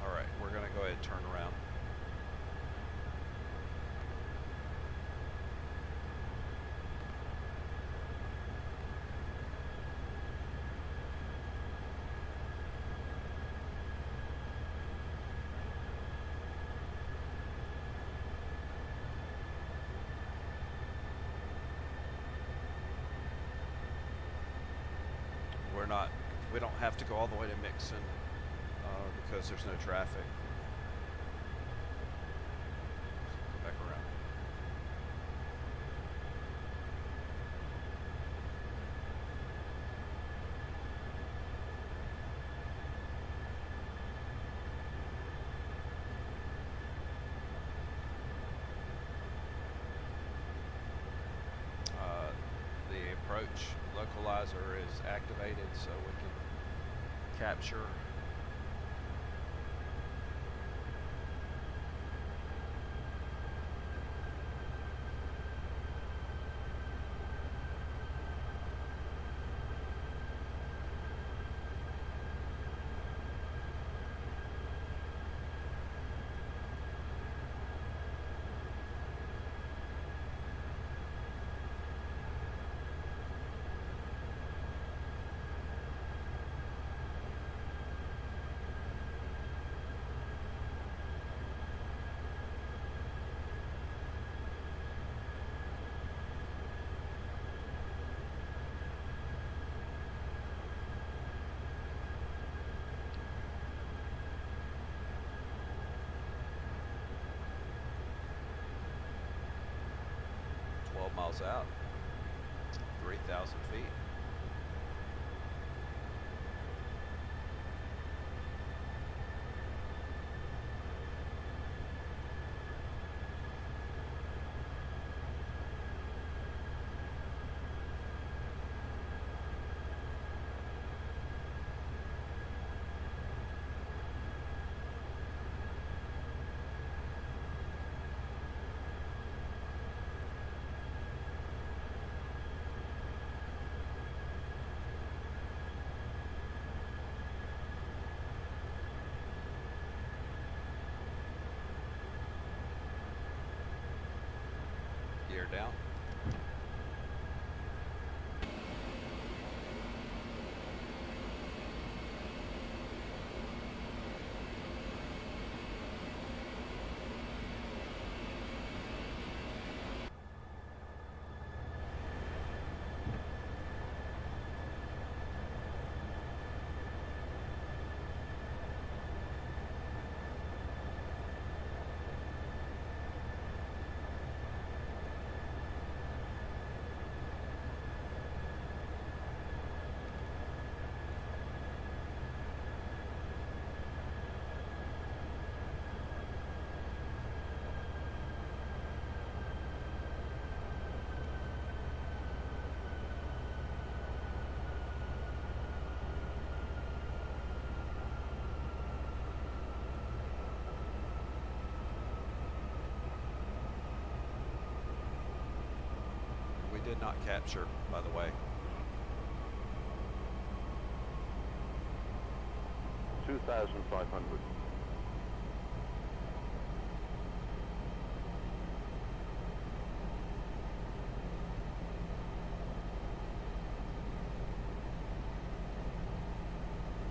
All right, we're going to go ahead and turn around. We don't have to go all the way to Mixon because there's no traffic. Go back around. The approach localizer is activated, so we can capture. Miles out, 3,000 feet. Gear down. did not capture, by the way. 2,500.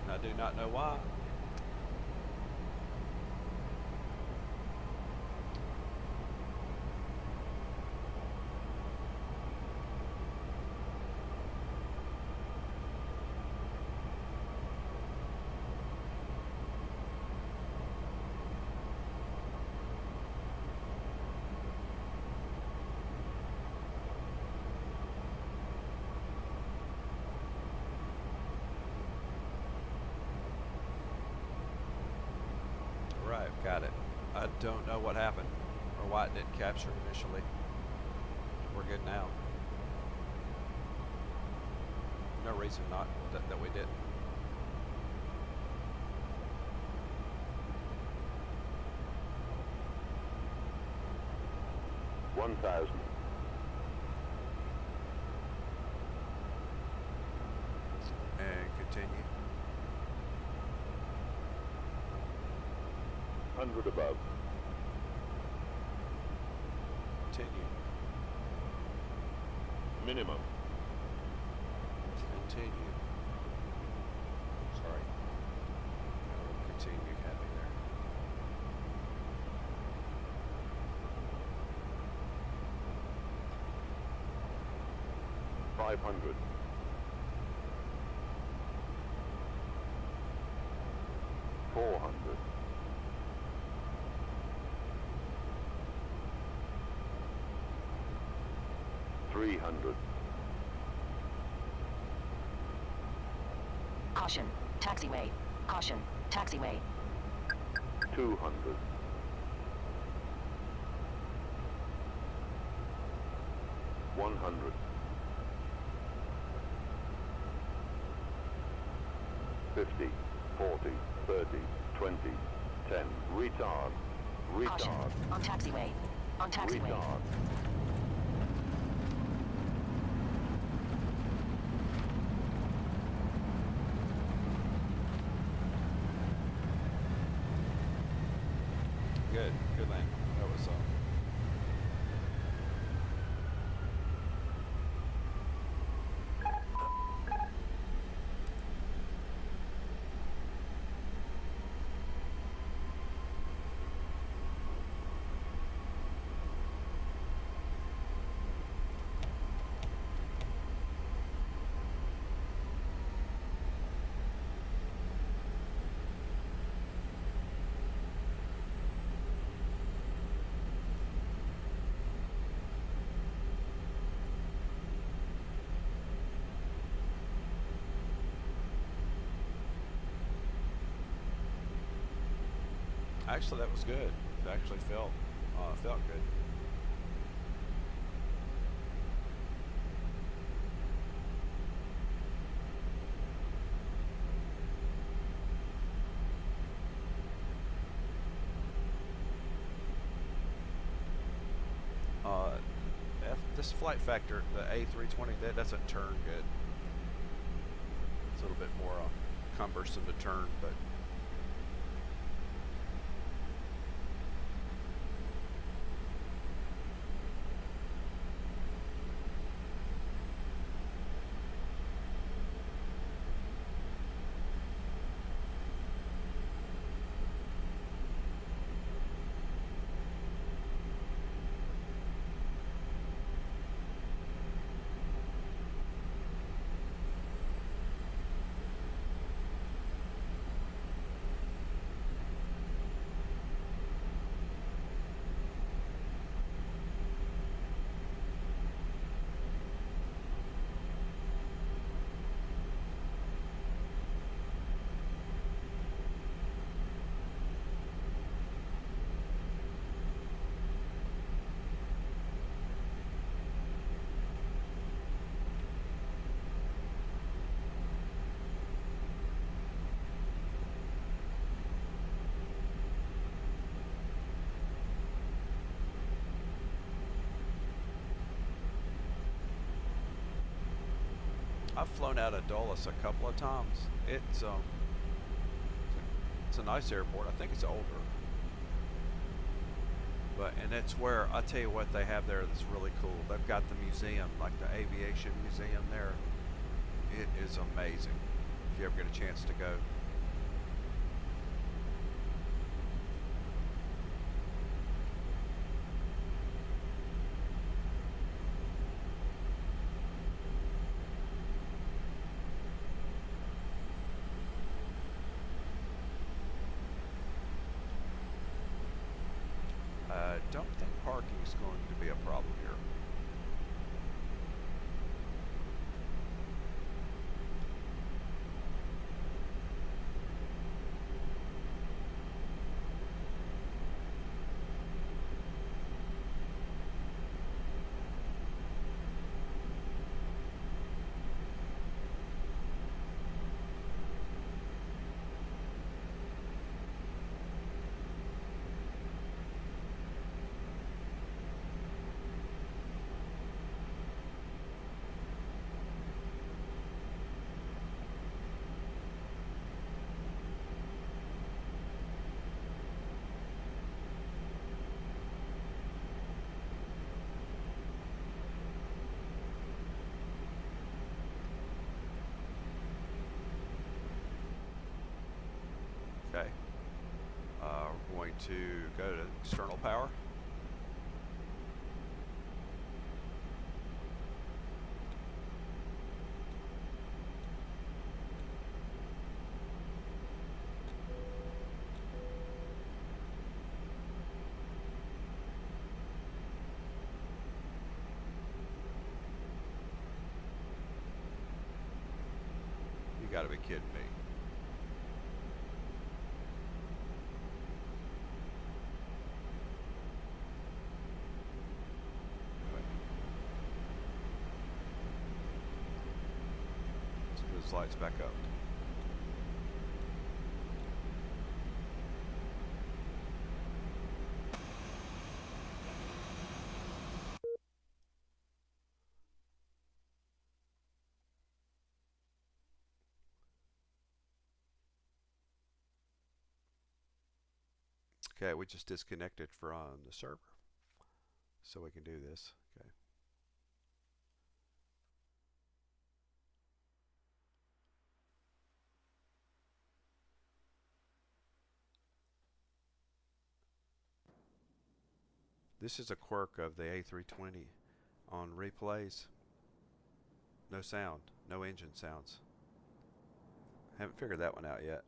I do not know why. Right, got it. I don't know what happened or why it didn't capture initially. We're good now. No reason not that we didn't. $1,000. And continue. 100 above. Continue. Minimum. Continue. Sorry. Continue had me there. $500. 400. 300. Caution. Taxiway. Caution. Taxiway. 200. 100. 50, 40, 30, 20, 10. Retard. Caution. Retard. On taxiway. On taxiway. Retard. Good. Good land. That was actually, that was good. It actually felt good. This flight factor, the A320, that doesn't turn good. It's a little bit more cumbersome to turn, but I've flown out of Dulles a couple of times. It's a nice airport. I think it's older. And it's where, I tell you what they have there that's really cool. They've got the museum, like the aviation museum there. It is amazing if you ever get a chance to go. I don't think parking is going to be a problem here. Okay. We're going to go to external power. You gotta be kidding me. Lights back up. Okay, we just disconnected from the server, so we can do this. Okay. This is a quirk of the A320 on replays. No sound, no engine sounds. Haven't figured that one out yet.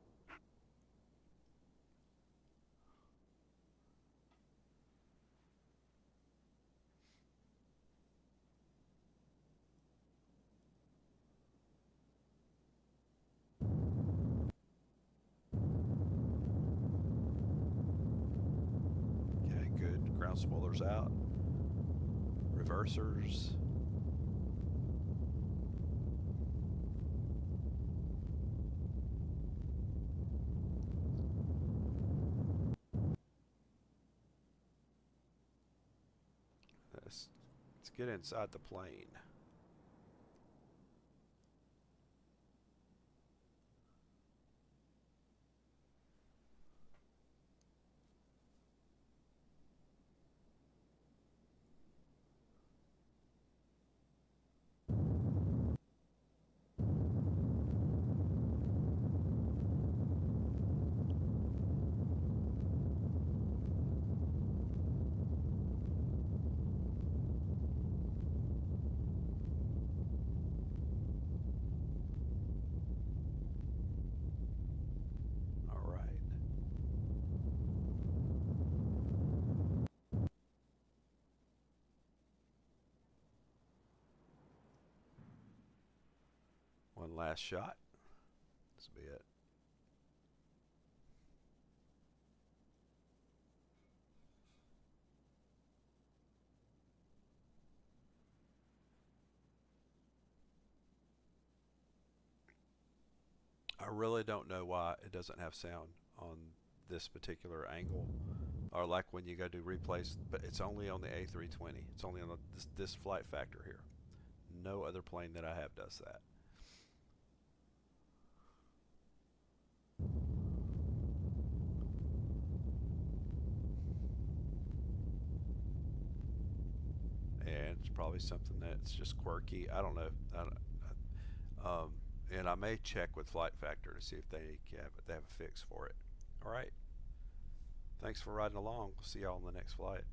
Okay, good. Ground spoilers out. Reversers. Let's get inside the plane. One last shot. This will be it. I really don't know why it doesn't have sound on this particular angle, or like when you go do replays, but it's only on the A320. It's only on this flight factor here. No other plane that I have does that. and it's probably something that's just quirky. I don't know. And I may check with Flight Factor to see if they have a fix for it. All right. Thanks for riding along. We'll see y'all on the next flight.